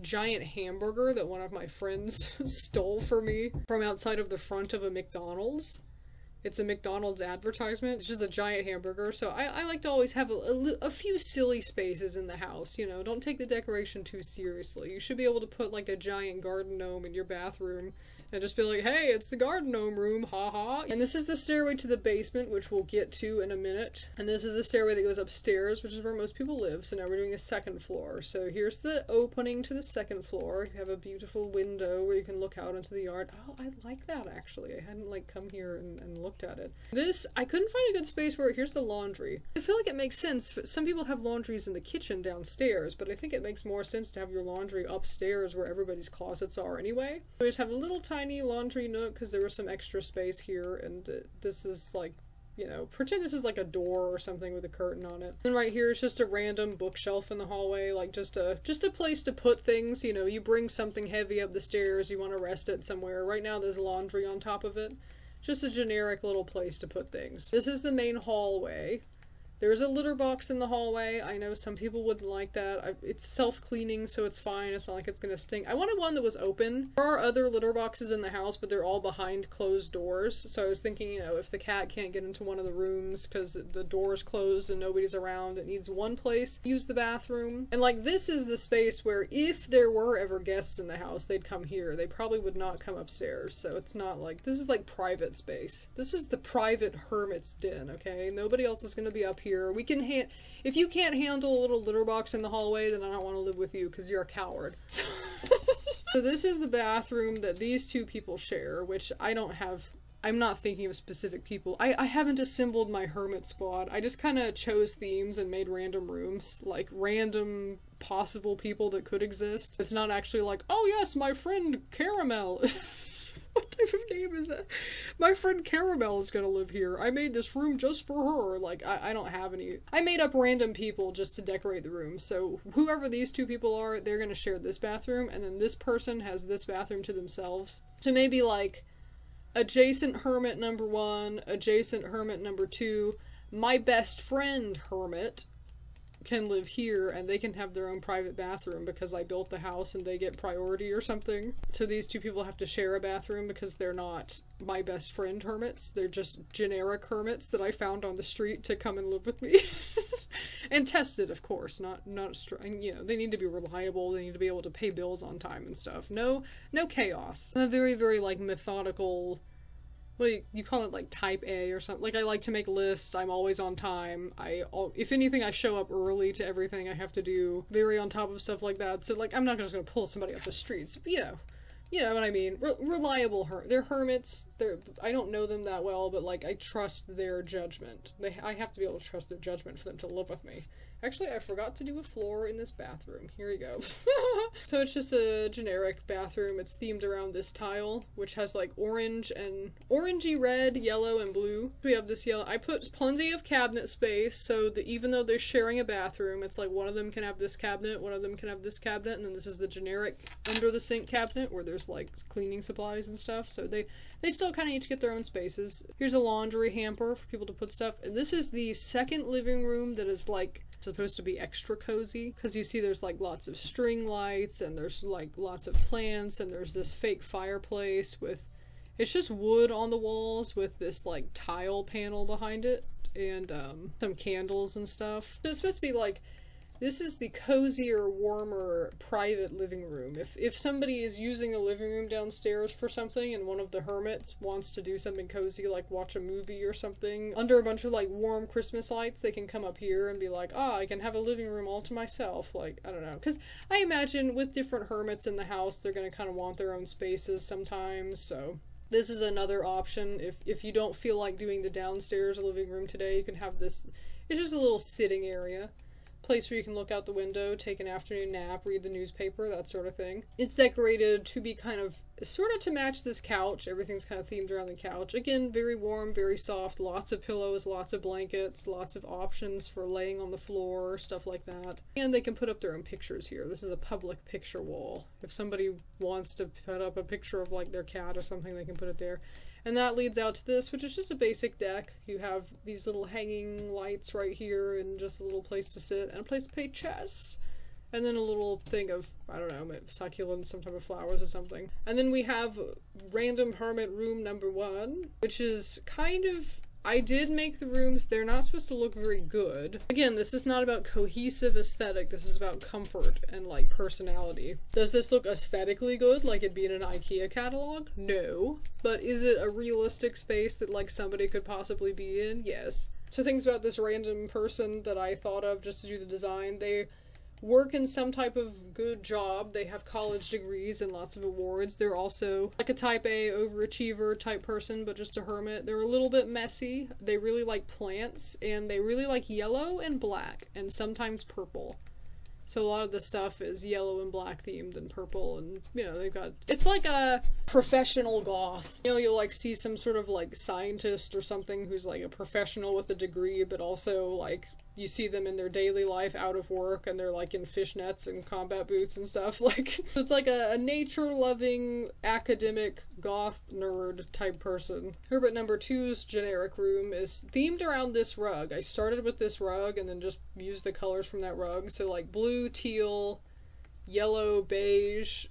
giant hamburger that one of my friends stole for me from outside of the front of a McDonald's. It's a McDonald's advertisement. It's just a giant hamburger. So I like to always have a few silly spaces in the house, you know. Don't take the decoration too seriously. You should be able to put like a giant garden gnome in your bathroom and just be like, hey, it's the garden gnome room, haha. And this is the stairway to the basement, which we'll get to in a minute. And this is the stairway that goes upstairs, which is where most people live. So now we're doing a second floor. So here's the opening to the second floor. You have a beautiful window where you can look out into the yard. Oh, I like that, actually. I hadn't like come here and looked at it. This, I couldn't find a good space for it. Here's the laundry. I feel like it makes sense. Some people have laundries in the kitchen downstairs, but I think it makes more sense to have your laundry upstairs where everybody's closets are anyway. We just have a little tiny laundry nook because there was some extra space here, and this is like, you know, pretend this is like a door or something with a curtain on it. And right here is just a random bookshelf in the hallway, like just a place to put things. You know, you bring something heavy up the stairs, you want to rest it somewhere. Right now there's laundry on top of it. Just a generic little place to put things. This is the main hallway. There's a litter box in the hallway. I know some people wouldn't like that. It's self-cleaning, so it's fine. It's not like it's gonna stink. I wanted one that was open. There are other litter boxes in the house, but they're all behind closed doors. So I was thinking, you know, if the cat can't get into one of the rooms because the door's closed and nobody's around, it needs one place to use the bathroom. And like, this is the space where if there were ever guests in the house, they'd come here. They probably would not come upstairs. So it's not like, this is like private space. This is the private hermit's den, okay? Nobody else is gonna be up here. We can if you can't handle a little litter box in the hallway, then I don't want to live with you because you're a coward. So this is the bathroom that these two people share, which I don't have. I'm not thinking of specific people. I haven't assembled my hermit squad. I just kind of chose themes and made random rooms, like random possible people that could exist. It's not actually like, oh yes, my friend Caramel. What type of name is that? My friend Caramel is gonna live here. I made this room just for her. Like, I don't have any. I made up random people just to decorate the room. So whoever these two people are, they're gonna share this bathroom, and then this person has this bathroom to themselves. So maybe like adjacent hermit number 1, adjacent hermit number 2, my best friend hermit can live here, and they can have their own private bathroom because I built the house and they get priority or something. So these two people have to share a bathroom because they're not my best friend hermits. They're just generic hermits that I found on the street to come and live with me. And tested, of course, not you know, they need to be reliable, they need to be able to pay bills on time and stuff. No chaos. I'm a very, very, like, methodical, what do you call it, like, type A or something. Like, I like to make lists, I'm always on time, if anything, I show up early to everything I have to do, very on top of stuff like that, so, like, I'm not just gonna pull somebody off the streets, but, you know what I mean. Reliable they're hermits. I don't know them that well, but like I trust their judgment. I have to be able to trust their judgment for them to live with me. Actually, I forgot to do a floor in this bathroom. Here we go. So it's just a generic bathroom. It's themed around this tile, which has like orange and orangey red, yellow, and blue. We have this yellow. I put plenty of cabinet space so that even though they're sharing a bathroom, it's like one of them can have this cabinet, one of them can have this cabinet, and then this is the generic under the sink cabinet where there's like cleaning supplies and stuff. So they still kind of each get their own spaces. Here's a laundry hamper for people to put stuff. And this is the second living room that is like supposed to be extra cozy, because you see there's like lots of string lights and there's like lots of plants and there's this fake fireplace with, it's just wood on the walls with this like tile panel behind it and some candles and stuff. So it's supposed to be like, this is the cozier, warmer, private living room. If somebody is using a living room downstairs for something and one of the hermits wants to do something cozy, like watch a movie or something, under a bunch of, like, warm Christmas lights, they can come up here and be like, I can have a living room all to myself. Like, I don't know. Because I imagine with different hermits in the house, they're going to kind of want their own spaces sometimes, so this is another option. If you don't feel like doing the downstairs living room today, you can have this. It's just a little sitting area. Place where you can look out the window, take an afternoon nap, read the newspaper, that sort of thing. It's decorated to be kind of, sort of to match this couch. Everything's kind of themed around the couch. Again, very warm, very soft, lots of pillows, lots of blankets, lots of options for laying on the floor, stuff like that. And they can put up their own pictures here. This is a public picture wall. If somebody wants to put up a picture of like their cat or something, they can put it there. And that leads out to this, which is just a basic deck. You have these little hanging lights right here and just a little place to sit and a place to play chess. And then a little thing of, I don't know, succulents, some type of flowers or something. And then we have random hermit room number 1, which is kind of, I did make the rooms, they're not supposed to look very good. Again, this is not about cohesive aesthetic, this is about comfort and, like, personality. Does this look aesthetically good, like it'd be in an IKEA catalog? No. But is it a realistic space that, like, somebody could possibly be in? Yes. So things about this random person that I thought of just to do the design, they work in some type of good job. They have college degrees and lots of awards. They're also like a type A overachiever type person, but just a hermit. They're a little bit messy. They really like plants, and they really like yellow and black, and sometimes purple. So a lot of the stuff is yellow and black themed and purple, and, you know, they've got, it's like a professional goth. You know, you'll, like, see some sort of, like, scientist or something who's, like, a professional with a degree, but also, like, you see them in their daily life out of work and they're like in fishnets and combat boots and stuff. Like, so it's like a nature-loving, academic, goth nerd type person. Hermit number 2's generic room is themed around this rug. I started with this rug and then just used the colors from that rug. So like blue, teal, yellow, beige,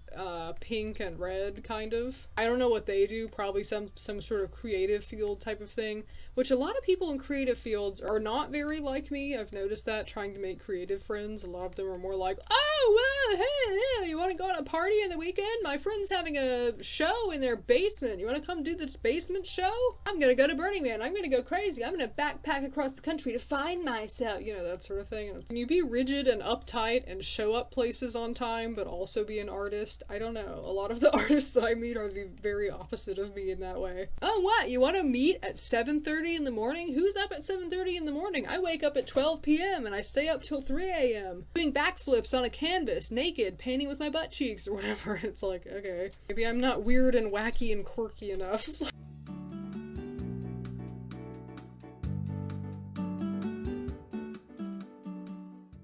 pink, and red, kind of. I don't know what they do, probably some sort of creative field type of thing, which a lot of people in creative fields are not very like me. I've noticed that, trying to make creative friends. A lot of them are more like, oh, well, hey, you want to go on a party in the weekend? My friend's having a show in their basement. You want to come do this basement show? I'm gonna go to Burning Man. I'm gonna go crazy. I'm gonna backpack across the country to find myself. You know, that sort of thing. And you be rigid and uptight and show up places on time, time, but also be an artist. I don't know. A lot of the artists that I meet are the very opposite of me in that way. Oh, what? You want to meet at 7:30 in the morning? Who's up at 7:30 in the morning? I wake up at 12 p.m. and I stay up till 3 a.m. doing backflips on a canvas, naked, painting with my butt cheeks or whatever. It's like, okay. Maybe I'm not weird and wacky and quirky enough.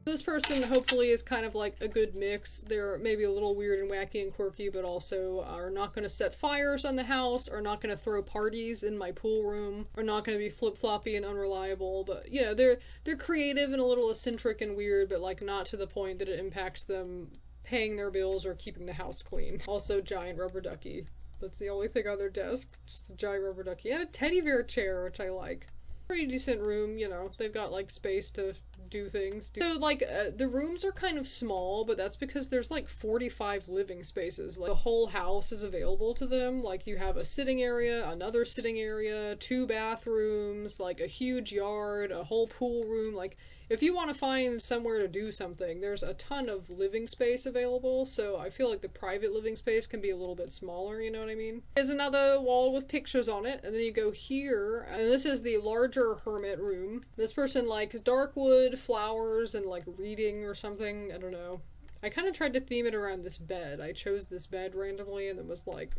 This person hopefully is kind of like a good mix. They're maybe a little weird and wacky and quirky, but also are not going to set fires on the house, are not going to throw parties in my pool room, are not going to be flip-floppy and unreliable, but yeah, they're creative and a little eccentric and weird, but like not to the point that it impacts them paying their bills or keeping the house clean. Also, giant rubber ducky. That's the only thing on their desk, just a giant rubber ducky. And a teddy bear chair, which I like. Pretty decent room, you know, they've got like space to do things. So like the rooms are kind of small, but that's because there's like 45 living spaces. Like the whole house is available to them. Like you have a sitting area, another sitting area, 2 bathrooms, like a huge yard, a whole pool room. Like if you want to find somewhere to do something, there's a ton of living space available, so I feel like the private living space can be a little bit smaller, you know what I mean? There's another wall with pictures on it, and then you go here, and this is the larger hermit room. This person likes dark wood, flowers, and like reading or something, I don't know. I kind of tried to theme it around this bed. I chose this bed randomly and then was like,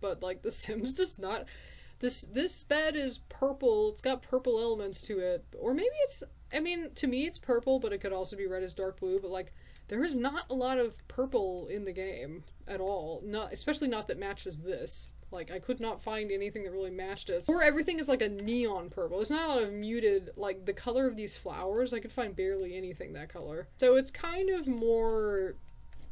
but like The Sims does not... This bed is purple, it's got purple elements to it, or maybe it's... I mean, to me it's purple, but it could also be read as dark blue, but like, there is not a lot of purple in the game at all. Not, especially not that matches this. Like, I could not find anything that really matched it. Or everything is like a neon purple. There's not a lot of muted, like, the color of these flowers, I could find barely anything that color. So it's kind of more...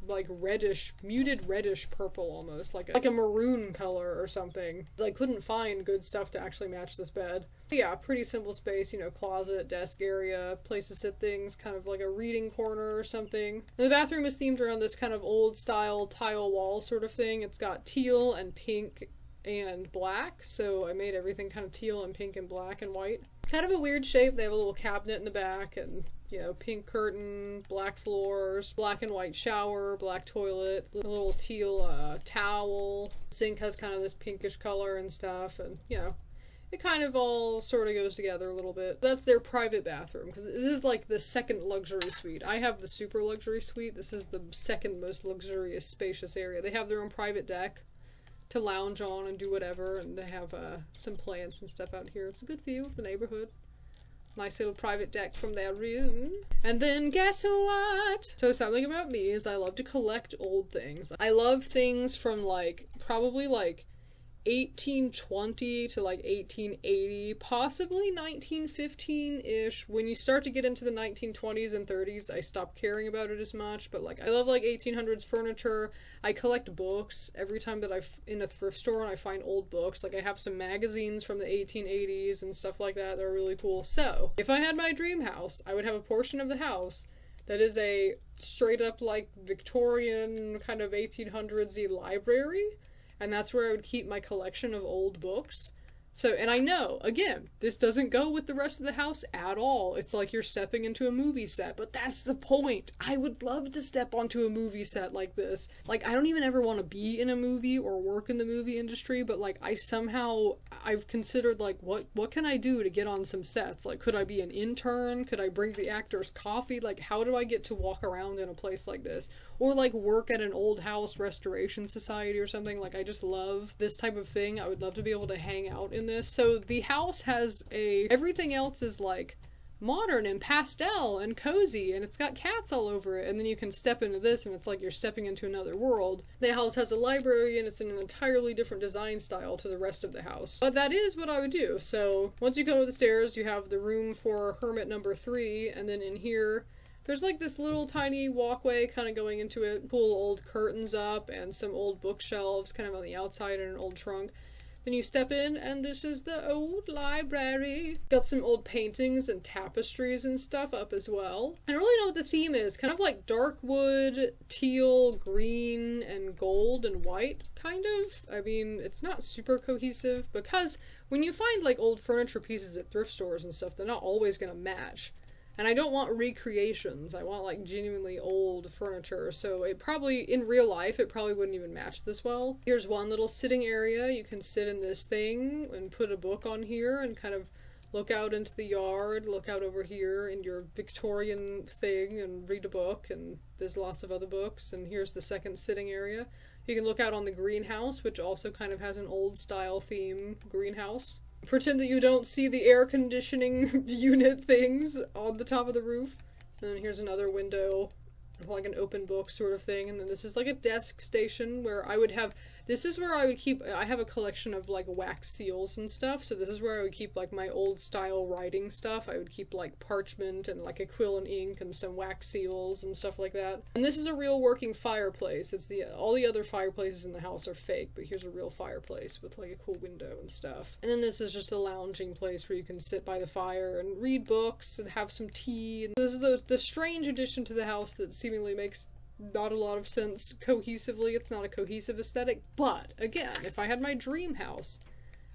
like reddish, muted reddish purple almost, like a maroon color or something. I couldn't find good stuff to actually match this bed. But yeah, pretty simple space, you know, closet, desk area, place to sit things, kind of like a reading corner or something. And the bathroom is themed around this kind of old style tile wall sort of thing. It's got teal and pink and black, so I made everything kind of teal and pink and black and white. Kind of a weird shape. They have a little cabinet in the back and, you know, pink curtain, black floors, black and white shower, black toilet, a little teal towel. Sink has kind of this pinkish color and stuff, and, you know, it kind of all sort of goes together a little bit. That's their private bathroom, because this is like the second luxury suite. I have the super luxury suite. This is the second most luxurious, spacious area. They have their own private deck to lounge on and do whatever, and they have some plants and stuff out here. It's a good view of the neighborhood. Nice little private deck from their room. And then guess what? So something about me is I love to collect old things. I love things from like, probably like 1820 to like 1880, possibly 1915-ish. When you start to get into the 1920s and 30s, I stop caring about it as much, but like I love like 1800s furniture. I collect books every time that I'm in a thrift store and I find old books. Like I have some magazines from the 1880s and stuff like that that are really cool. So if I had my dream house, I would have a portion of the house that is a straight up like Victorian kind of 1800s-y library. And that's where I would keep my collection of old books. So, and I know, again, this doesn't go with the rest of the house at all. It's like you're stepping into a movie set, but that's the point. I would love to step onto a movie set like this. Like, I don't even ever want to be in a movie or work in the movie industry, but like, I've considered like, what can I do to get on some sets? Like, could I be an intern? Could I bring the actors coffee? Like, how do I get to walk around in a place like this? Or like work at an old house restoration society or something. Like, I just love this type of thing. I would love to be able to hang out in this. So the house has everything else is like modern and pastel and cozy, and it's got cats all over it, and then you can step into this and it's like you're stepping into another world. The house has a library and it's in an entirely different design style to the rest of the house. But that is what I would do. So once you go up the stairs, you have the room for hermit number 3, and then in here there's like this little tiny walkway kind of going into it. Pull old curtains up and some old bookshelves kind of on the outside and an old trunk. Then you step in, and this is the old library. Got some old paintings and tapestries and stuff up as well. I don't really know what the theme is. Kind of like dark wood, teal, green, and gold and white, kind of. I mean, it's not super cohesive, because when you find like old furniture pieces at thrift stores and stuff, they're not always gonna match. And I don't want recreations. I want like genuinely old furniture. So it probably, in real life, it probably wouldn't even match this well. Here's one little sitting area. You can sit in this thing and put a book on here and kind of look out into the yard, look out over here in your Victorian thing and read a book. And there's lots of other books. And here's the second sitting area. You can look out on the greenhouse, which also kind of has an old style theme greenhouse. Pretend that you don't see the air conditioning unit things on the top of the roof. And then here's another window, like an open book sort of thing. And then this is like a desk station where I would have, this is where I would keep, I have a collection of like wax seals and stuff. So this is where I would keep like my old style writing stuff. I would keep like parchment and like a quill and ink and some wax seals and stuff like that. And this is a real working fireplace. It's all the other fireplaces in the house are fake, but here's a real fireplace with like a cool window and stuff. And then this is just a lounging place where you can sit by the fire and read books and have some tea. And this is the strange addition to the house that seemingly makes not a lot of sense cohesively. It's not a cohesive aesthetic, but again, if I had my dream house,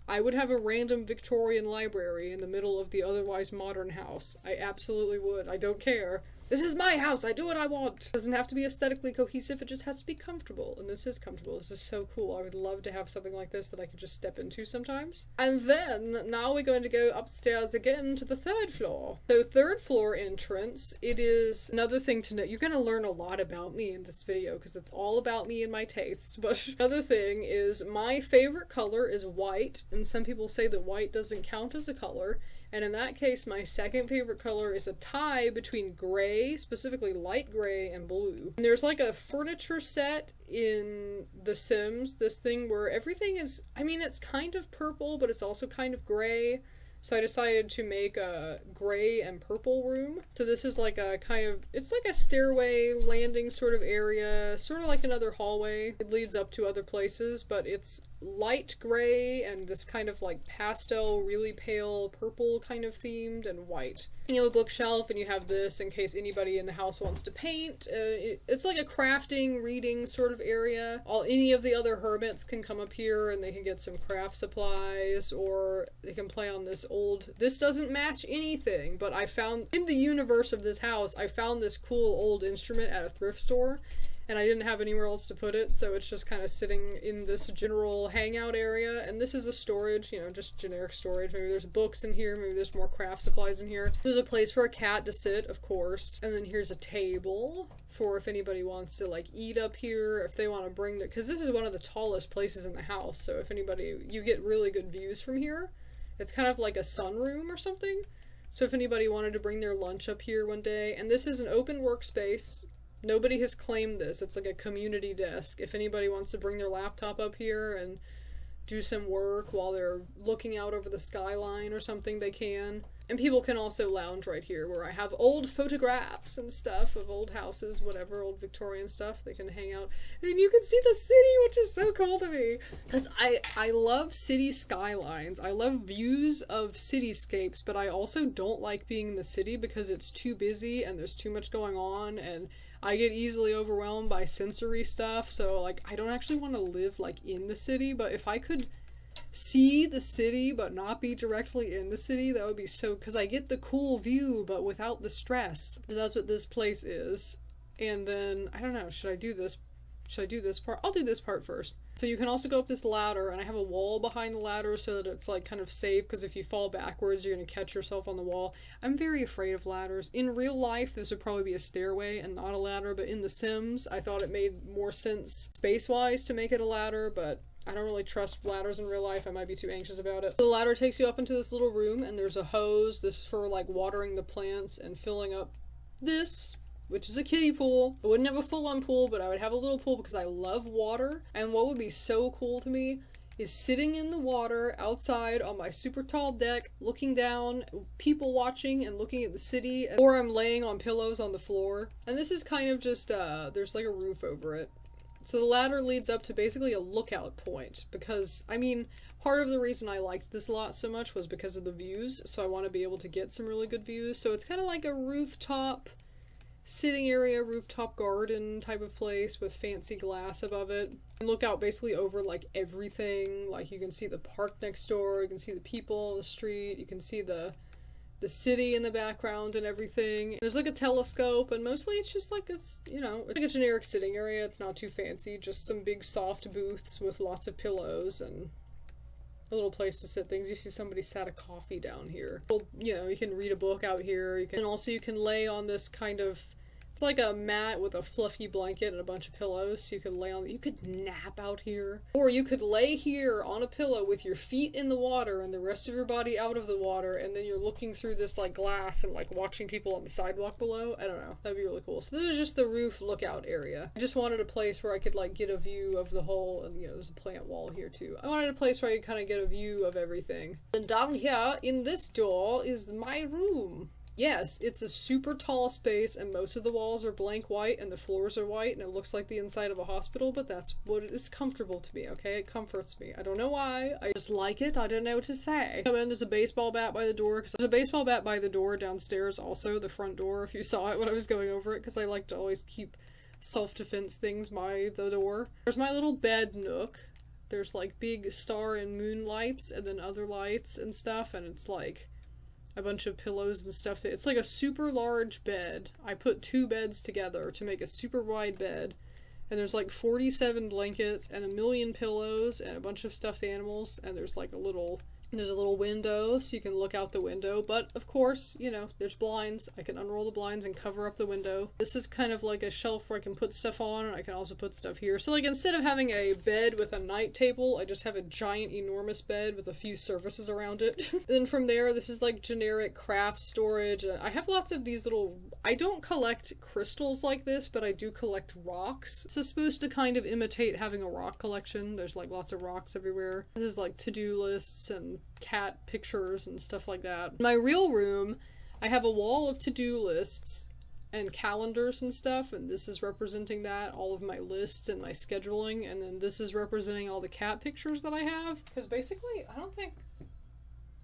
I would have a random Victorian library in the middle of the otherwise modern house. I absolutely would. I don't care. This is my house. I do what I want. It doesn't have to be aesthetically cohesive. It just has to be comfortable. And this is comfortable. This is so cool. I would love to have something like this that I could just step into sometimes. And then, now we're going to go upstairs again to the third floor. So third floor entrance, it is another thing to know. You're going to learn a lot about me in this video because it's all about me and my tastes. But another thing is my favorite color is white. And some people say that white doesn't count as a color. And in that case, my second favorite color is a tie between gray, specifically light gray, and blue. And there's like a furniture set in The Sims, this thing where everything is, I mean, it's kind of purple, but it's also kind of gray. So I decided to make a gray and purple room. So this is like a kind of, it's like a stairway landing sort of area, sort of like another hallway. It leads up to other places, but it's light gray and this kind of like pastel, really pale purple kind of themed, and white. And you have a bookshelf, and you have this in case anybody in the house wants to paint. It's like a crafting, reading sort of area. Any of the other hermits can come up here and they can get some craft supplies, or they can play on this old, this doesn't match anything, but I found, in the universe of this house, I found this cool old instrument at a thrift store. And I didn't have anywhere else to put it, so it's just kind of sitting in this general hangout area. And this is a storage, you know, just generic storage. Maybe there's books in here, maybe there's more craft supplies in here. There's a place for a cat to sit, of course. And then here's a table for if anybody wants to, like, eat up here, if they want to bring the, because this is one of the tallest places in the house, so if anybody, you get really good views from here. It's kind of like a sunroom or something. So if anybody wanted to bring their lunch up here one day, and this is an open workspace. Nobody has claimed this. It's like a community desk. If anybody wants to bring their laptop up here and do some work while they're looking out over the skyline or something, they can. And people can also lounge right here where I have old photographs and stuff of old houses, whatever, old Victorian stuff. They can hang out. And you can see the city, which is so cool to me. Because I love city skylines. I love views of cityscapes, but I also don't like being in the city because it's too busy and there's too much going on, and I get easily overwhelmed by sensory stuff, so, like, I don't actually want to live, like, in the city, but if I could see the city but not be directly in the city, that would be so, because I get the cool view but without the stress. So that's what this place is. And then, I don't know, should I do this part? I'll do this part first. So you can also go up this ladder, and I have a wall behind the ladder so that it's like kind of safe, because if you fall backwards, you're going to catch yourself on the wall. I'm very afraid of ladders. In real life, this would probably be a stairway and not a ladder, but in The Sims, I thought it made more sense space-wise to make it a ladder, but I don't really trust ladders in real life. I might be too anxious about it. The ladder takes you up into this little room, and there's a hose. This is for, like, watering the plants and filling up this, which is a kiddie pool. I wouldn't have a full-on pool, but I would have a little pool because I love water. And what would be so cool to me is sitting in the water outside on my super tall deck, looking down, people watching and looking at the city, or I'm laying on pillows on the floor. And this is kind of just, there's like a roof over it. So the ladder leads up to basically a lookout point, because, I mean, part of the reason I liked this lot so much was because of the views, so I want to be able to get some really good views. So it's kind of like a rooftop sitting area, rooftop garden type of place with fancy glass above it. And look out basically over like everything. Like you can see the park next door, you can see the people on the street, you can see the the city in the background and everything. There's like a telescope, and mostly it's just like, it's, you know, it's like a generic sitting area. It's not too fancy, just some big soft booths with lots of pillows and a little place to sit things. You see somebody sat a coffee down here. Well, you know, you can read a book out here. And also you can lay on this kind of, it's like a mat with a fluffy blanket and a bunch of pillows, so you could lay on, you could nap out here. Or you could lay here on a pillow with your feet in the water and the rest of your body out of the water, and then you're looking through this like glass and like watching people on the sidewalk below. I don't know. That'd be really cool. So this is just the roof lookout area. I just wanted a place where I could like get a view of the whole, and you know, there's a plant wall here too. I wanted a place where I could kind of get a view of everything. And down here in this door is my room. Yes, it's a super tall space, and most of the walls are blank white, and the floors are white, and it looks like the inside of a hospital, but that's what it is comfortable to me, okay? It comforts me. I don't know why. I just like it. I don't know what to say. And there's a baseball bat by the door, because there's a baseball bat by the door downstairs also, the front door, if you saw it when I was going over it, because I like to always keep self-defense things by the door. There's my little bed nook. There's like big star and moon lights, and then other lights and stuff, and it's like a bunch of pillows and stuff. It's like a super large bed. I put 2 beds together to make a super wide bed. And there's like 47 blankets and 1,000,000 pillows and a bunch of stuffed animals. And there's like a little window so you can look out the window. But of course, you know, there's blinds. I can unroll the blinds and cover up the window. This is kind of like a shelf where I can put stuff on, and I can also put stuff here. So like instead of having a bed with a night table, I just have a giant enormous bed with a few surfaces around it. Then from there, this is like generic craft storage. I have lots of these little, I don't collect crystals like this, but I do collect rocks. So it's supposed to kind of imitate having a rock collection. There's like lots of rocks everywhere. This is like to-do lists and cat pictures and stuff like that. In my real room, I have a wall of to-do lists and calendars and stuff, and this is representing that, all of my lists and my scheduling, and then this is representing all the cat pictures that I have. Because basically, I don't think,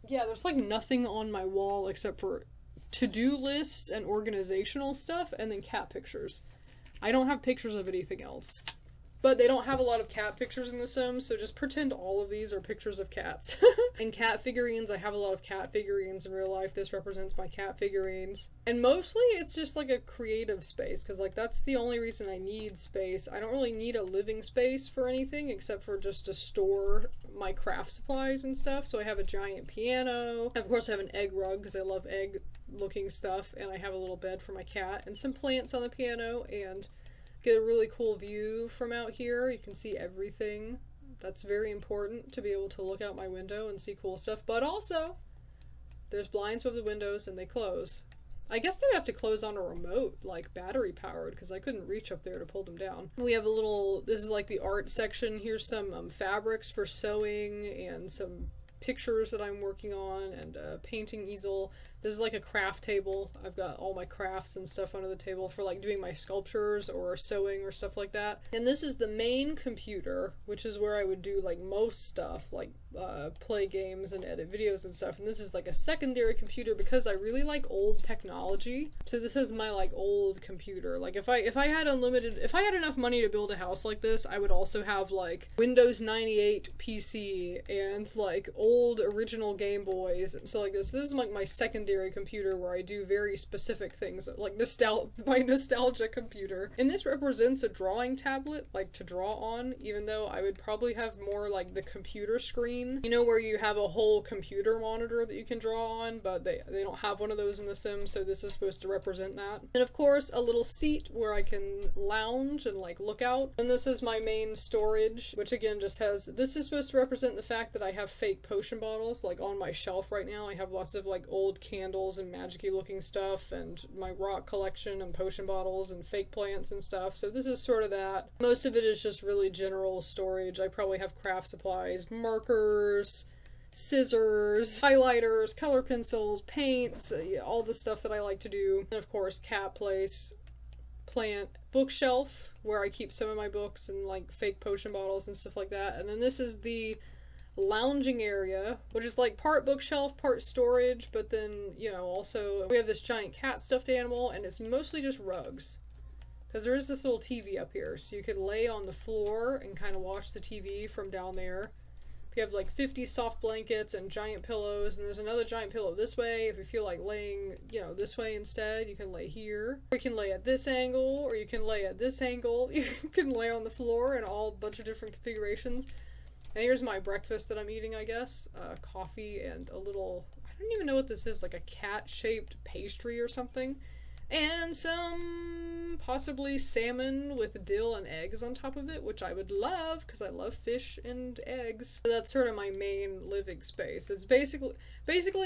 yeah, there's like nothing on my wall except for to-do lists and organizational stuff, and then cat pictures. I don't have pictures of anything else. But they don't have a lot of cat pictures in The Sims, so just pretend all of these are pictures of cats. And cat figurines, I have a lot of cat figurines in real life. This represents my cat figurines. And mostly it's just like a creative space, because like that's the only reason I need space. I don't really need a living space for anything except for just to store my craft supplies and stuff. So I have a giant piano. Of course I have an egg rug because I love egg looking stuff, and I have a little bed for my cat and some plants on the piano, and get a really cool view from out here. You can see everything. That's very important, to be able to look out my window and see cool stuff. But also, there's blinds above the windows and they close. I guess they would have to close on a remote, like battery powered, because I couldn't reach up there to pull them down. We have a little, this is like the art section. Here's some fabrics for sewing and some pictures that I'm working on, and a painting easel. This is like a craft table. I've got all my crafts and stuff under the table for like doing my sculptures or sewing or stuff like that. And this is the main computer, which is where I would do like most stuff, like play games and edit videos and stuff. And this is like a secondary computer because I really like old technology. So this is my like old computer. Like if I had enough money to build a house like this, I would also have like Windows 98 PC and like old original Game Boys and stuff like this. So this is like my secondary computer where I do very specific things, like my nostalgia computer. And this represents a drawing tablet, like to draw on, even though I would probably have more like the computer screen, you know, where you have a whole computer monitor that you can draw on, but they don't have one of those in The Sims, so this is supposed to represent that. And of course, a little seat where I can lounge and like look out. And this is my main storage, which again just has, this is supposed to represent the fact that I have fake potion bottles, like on my shelf right now. I have lots of like old candles and magic-y looking stuff, and my rock collection and potion bottles and fake plants and stuff. So this is sort of that. Most of it is just really general storage. I probably have craft supplies, markers, scissors, highlighters, color pencils, paints, all the stuff that I like to do. And of course, cat place, plant, bookshelf, where I keep some of my books and like fake potion bottles and stuff like that. And then this is the lounging area, which is like part bookshelf, part storage, but then, you know, also we have this giant cat stuffed animal, and it's mostly just rugs. Because there is this little TV up here, so you could lay on the floor and kind of watch the TV from down there. You have like 50 soft blankets and giant pillows, and there's another giant pillow this way. If you feel like laying, you know, this way instead, you can lay here. Or you can lay at this angle, or you can lay at this angle. You can lay on the floor in all bunch of different configurations. And here's my breakfast that I'm eating, I guess. Coffee and a little, I don't even know what this is, like a cat-shaped pastry or something. And some possibly salmon with dill and eggs on top of it, which I would love because I love fish and eggs. So that's sort of my main living space. It's basically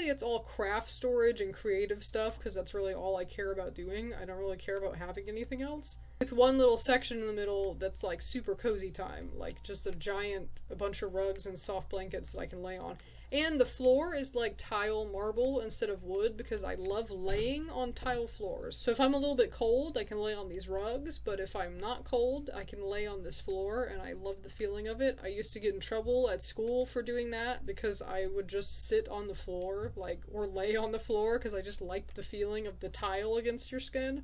it's all craft storage and creative stuff because that's really all I care about doing. I don't really care about having anything else. With one little section in the middle that's like super cozy time, like just a bunch of rugs and soft blankets that I can lay on. And the floor is like tile marble instead of wood because I love laying on tile floors. So if I'm a little bit cold, I can lay on these rugs, but if I'm not cold, I can lay on this floor, and I love the feeling of it. I used to get in trouble at school for doing that because I would just sit on the floor, like, or lay on the floor because I just liked the feeling of the tile against your skin.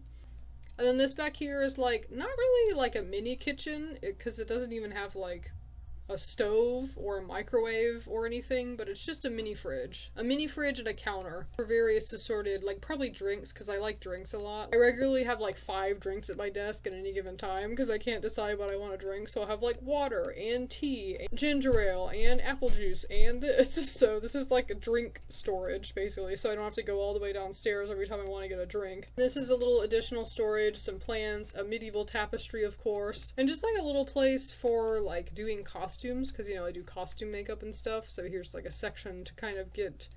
And then this back here is like, not really like a mini kitchen, because it doesn't even have like a stove or a microwave or anything, but it's just a mini fridge. A mini fridge and a counter for various assorted, like probably drinks, because I like drinks a lot. I regularly have like 5 drinks at my desk at any given time because I can't decide what I want to drink, so I'll have like water and tea and ginger ale and apple juice and this. So this is like a drink storage basically, so I don't have to go all the way downstairs every time I want to get a drink. This is a little additional storage, some plants, a medieval tapestry of course, and just like a little place for like doing costumes, because you know I do costume makeup and stuff, so here's like a section to kind of get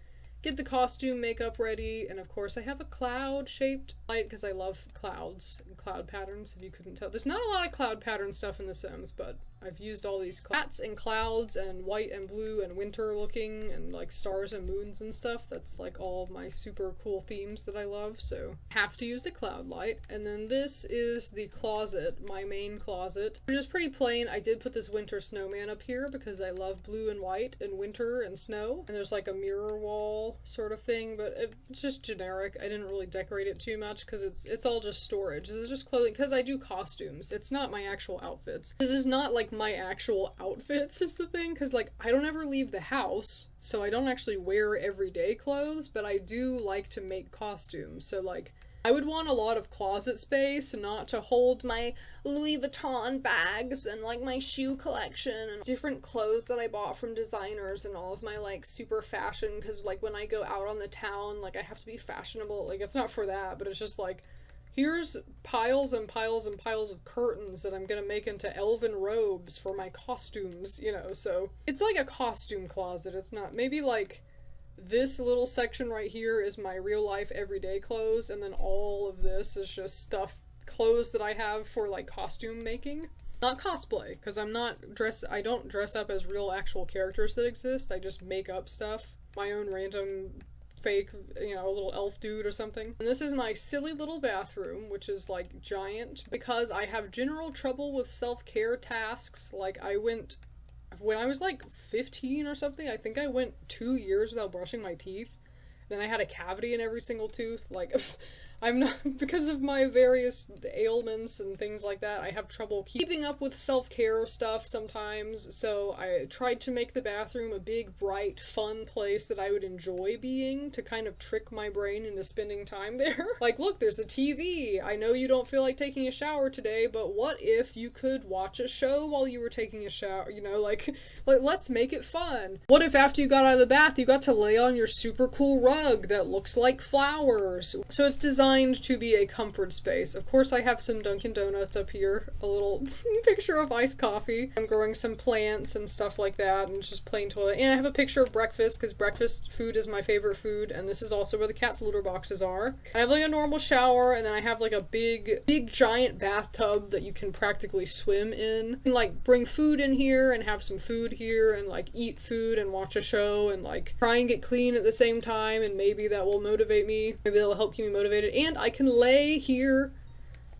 the costume makeup ready. And of course I have a cloud shaped light because I love clouds and cloud patterns, if you couldn't tell. There's not a lot of cloud pattern stuff in The Sims, but I've used all these bats and clouds and white and blue and winter looking and like stars and moons and stuff. That's like all my super cool themes that I love, so have to use the cloud light. And then this is the closet, my main closet, which is pretty plain. I did put this winter snowman up here because I love blue and white and winter and snow. And there's like a mirror wall sort of thing, but it's just generic. I didn't really decorate it too much because it's all just storage. This is just clothing because I do costumes. It's not my actual outfits. This is not like my actual outfits is the thing, because like I don't ever leave the house, so I don't actually wear everyday clothes, but I do like to make costumes. So like I would want a lot of closet space, not to hold my Louis Vuitton bags and like my shoe collection and different clothes that I bought from designers and all of my like super fashion, because like when I go out on the town, like I have to be fashionable. Like it's not for that, but it's just like, here's piles and piles and piles of curtains that I'm gonna make into elven robes for my costumes, you know, so it's like a costume closet. It's not, maybe like this little section right here is my real life everyday clothes, and then all of this is just stuff, clothes that I have for like costume making. Not cosplay, because I don't dress up as real actual characters that exist. I just make up stuff. My own random fake, you know, a little elf dude or something. And this is my silly little bathroom, which is like giant because I have general trouble with self-care tasks. Like when I was like 15 or something, I think I went 2 years without brushing my teeth. Then I had a cavity in every single tooth. Like, I'm not, because of my various ailments and things like that, I have trouble keeping up with self-care stuff sometimes, so I tried to make the bathroom a big, bright, fun place that I would enjoy being, to kind of trick my brain into spending time there. Like, look, there's a TV. I know you don't feel like taking a shower today, but what if you could watch a show while you were taking a shower? You know, like let's make it fun. What if after you got out of the bath, you got to lay on your super cool rug that looks like flowers? So it's designed to be a comfort space. Of course, I have some Dunkin' Donuts up here, a little picture of iced coffee. I'm growing some plants and stuff like that, and just plain toilet. And I have a picture of breakfast, because breakfast food is my favorite food, and this is also where the cat's litter boxes are. I have like a normal shower, and then I have like a big giant bathtub that you can practically swim in. And like bring food in here and have some food here and like eat food and watch a show and like try and get clean at the same time, and maybe that will motivate me. Maybe that will help keep me motivated. And I can lay here.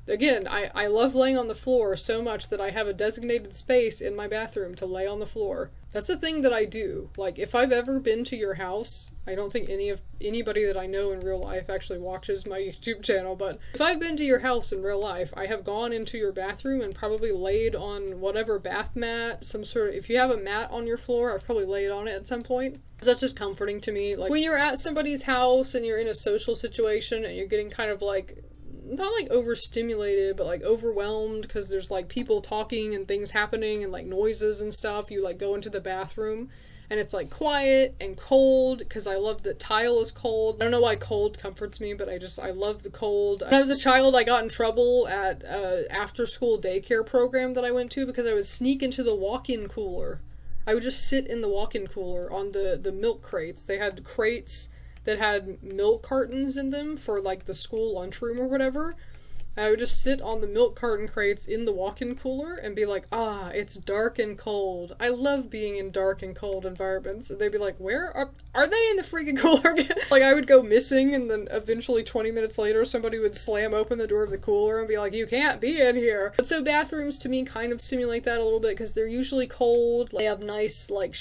Again, I love laying on the floor so much that I have a designated space in my bathroom to lay on the floor. That's a thing that I do. Like, if I've ever been to your house, I don't think anybody that I know in real life actually watches my YouTube channel, but if I've been to your house in real life, I have gone into your bathroom and probably laid on whatever bath mat, some sort of, if you have a mat on your floor, I've probably laid on it at some point. That's just comforting to me. Like, when you're at somebody's house and you're in a social situation and you're getting kind of like, not like overstimulated, but like overwhelmed because there's like people talking and things happening and like noises and stuff, you like go into the bathroom and it's like quiet and cold, because I love that tile is cold. I don't know why cold comforts me, but I love the cold. When I was a child, I got in trouble at after school daycare program that I went to because I would sneak into the walk-in cooler. I would just sit in the walk-in cooler on the milk crates. They had crates that had milk cartons in them for like the school lunchroom or whatever. I would just sit on the milk carton crates in the walk-in cooler and be like, ah, it's dark and cold. I love being in dark and cold environments. And they'd be like, where are they in the freaking cooler again? Like, I would go missing, and then eventually 20 minutes later somebody would slam open the door of the cooler and be like, you can't be in here. But so bathrooms to me kind of simulate that a little bit because they're usually cold. They have nice like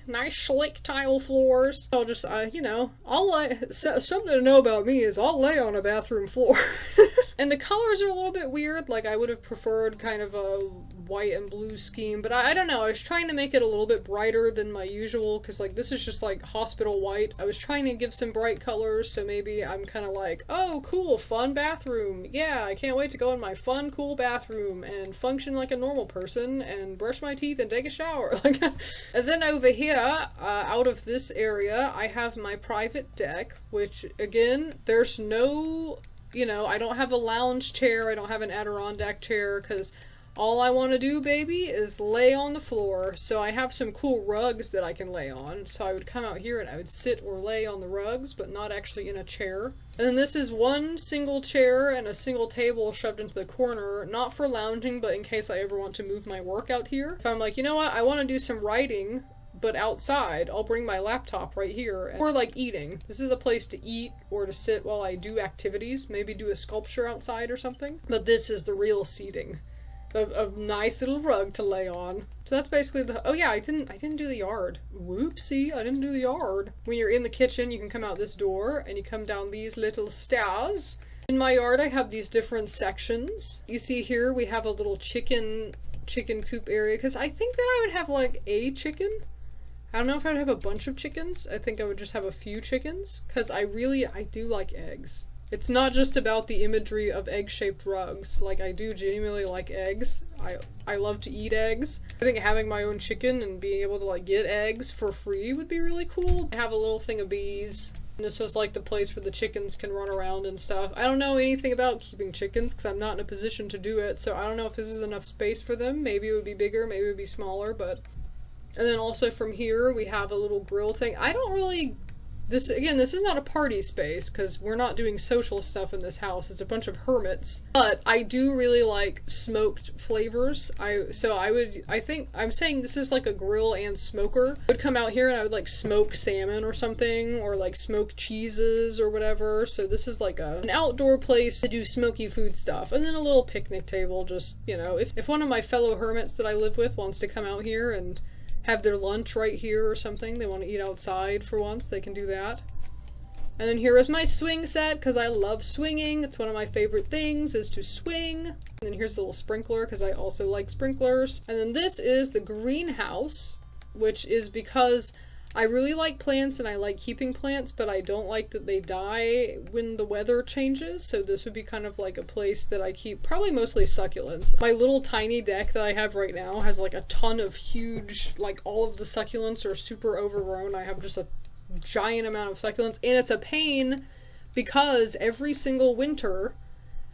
nice slick tile floors. I'll just, something to know about me is I'll lay on a bathroom floor. And the colors are a little bit weird. Like, I would have preferred kind of a white and blue scheme, but I don't know. I was trying to make it a little bit brighter than my usual, because like this is just like hospital white. I was trying to give some bright colors, so maybe I'm kind of like, oh cool, fun bathroom. Yeah, I can't wait to go in my fun, cool bathroom and function like a normal person and brush my teeth and take a shower. Like, and then over here, out of this area, I have my private deck, which again, there's no, I don't have a lounge chair, I don't have an Adirondack chair, because all I want to do, baby, is lay on the floor. So I have some cool rugs that I can lay on. So I would come out here and I would sit or lay on the rugs, but not actually in a chair. And then this is one single chair and a single table shoved into the corner, not for lounging, but in case I ever want to move my work out here. If I'm like, you know what, I want to do some writing, but outside, I'll bring my laptop right here. Or like eating. This is a place to eat or to sit while I do activities. Maybe do a sculpture outside or something. But this is the real seating. A nice little rug to lay on. So that's basically the, oh yeah, I didn't do the yard. Whoopsie, I didn't do the yard. When you're in the kitchen, you can come out this door and you come down these little stairs. In my yard, I have these different sections. You see here, we have a little chicken coop area, because I think that I would have like a chicken. I don't know if I would have a bunch of chickens. I think I would just have a few chickens, because I do like eggs. It's not just about the imagery of egg-shaped rugs. Like, I do genuinely like eggs. I love to eat eggs. I think having my own chicken and being able to, like, get eggs for free would be really cool. I have a little thing of bees. And this is, like, the place where the chickens can run around and stuff. I don't know anything about keeping chickens, because I'm not in a position to do it, so I don't know if this is enough space for them. Maybe it would be bigger, maybe it would be smaller, but... And then also from here, we have a little grill thing. I don't really... This is not a party space, because we're not doing social stuff in this house. It's a bunch of hermits. But I do really like smoked flavors. I'm saying this is like a grill and smoker. I would come out here and I would like smoke salmon or something, or like smoke cheeses or whatever. So this is like an outdoor place to do smoky food stuff. And then a little picnic table, just, if one of my fellow hermits that I live with wants to come out here and have their lunch right here or something, they want to eat outside for once, they can do that. And then here is my swing set, because I love swinging. It's one of my favorite things, is to swing. And then here's a little sprinkler, because I also like sprinklers. And then this is the greenhouse, which is because I really like plants and I like keeping plants, but I don't like that they die when the weather changes, so this would be kind of like a place that I keep probably mostly succulents. My little tiny deck that I have right now has like a ton of huge, like all of the succulents are super overgrown. I have just a giant amount of succulents, and it's a pain because every single winter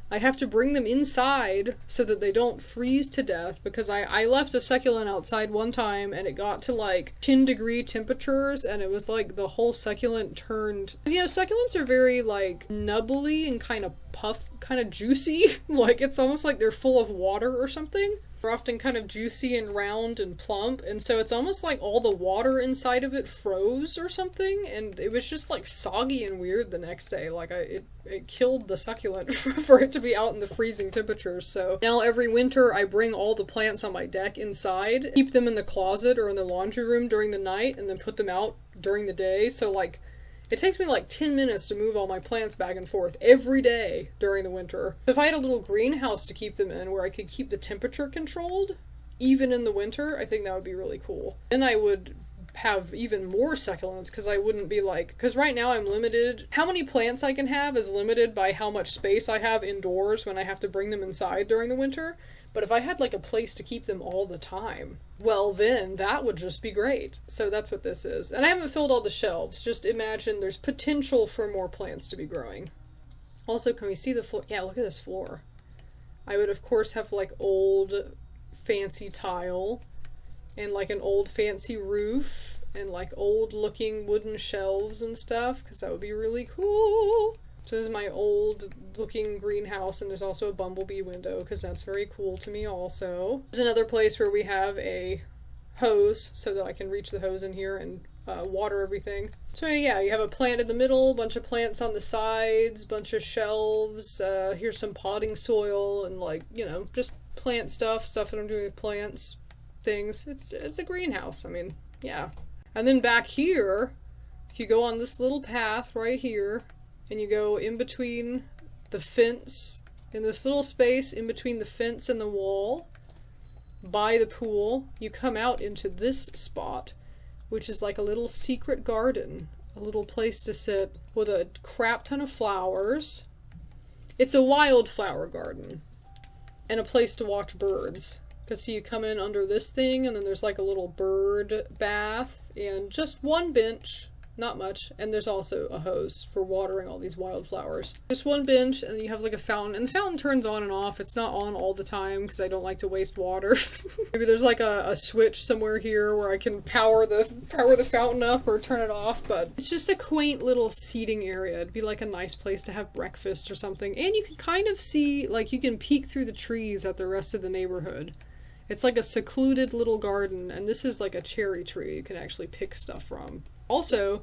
I have to bring them inside so that they don't freeze to death, because I left a succulent outside one time and it got to like 10-degree temperatures and it was like the whole succulent turned... Succulents are very like nubbly and kind of juicy. Like, it's almost like they're full of water or something. They're often kind of juicy and round and plump, and so it's almost like all the water inside of it froze or something, and it was just like soggy and weird the next day. Like it killed the succulent for it to be out in the freezing temperatures. So now every winter I bring all the plants on my deck inside, keep them in the closet or in the laundry room during the night, and then put them out during the day. So like it takes me like 10 minutes to move all my plants back and forth every day during the winter. If I had a little greenhouse to keep them in where I could keep the temperature controlled, even in the winter, I think that would be really cool. Then I would have even more succulents, because I wouldn't be like, because right now I'm limited. How many plants I can have is limited by how much space I have indoors when I have to bring them inside during the winter. But if I had like a place to keep them all the time, well then that would just be great. So that's what this is. And I haven't filled all the shelves. Just imagine there's potential for more plants to be growing. Also, can we see the floor? Yeah, look at this floor. I would of course have like old fancy tile and like an old fancy roof and like old looking wooden shelves and stuff, because that would be really cool. So this is my old looking greenhouse, and there's also a bumblebee window, because that's very cool to me also. There's another place where we have a hose so that I can reach the hose in here and water everything. So yeah, you have a plant in the middle, bunch of plants on the sides, bunch of shelves, here's some potting soil and like, you know, just plant stuff that I'm doing with plants, things. It's a greenhouse, I mean, yeah. And then back here, if you go on this little path right here, and you go in between the fence, in this little space in between the fence and the wall, by the pool, you come out into this spot, which is like a little secret garden, a little place to sit with a crap ton of flowers. It's a wildflower garden, and a place to watch birds. Because so you come in under this thing, and then there's like a little bird bath, and just one bench. Not much, and there's also a hose for watering all these wildflowers. Just one bench, and you have like a fountain, and the fountain turns on and off. It's not on all the time, because I don't like to waste water. Maybe there's like a switch somewhere here where I can power the fountain up or turn it off, but it's just a quaint little seating area. It'd be like a nice place to have breakfast or something, and you can kind of see, like you can peek through the trees at the rest of the neighborhood. It's like a secluded little garden, and this is like a cherry tree you can actually pick stuff from. Also,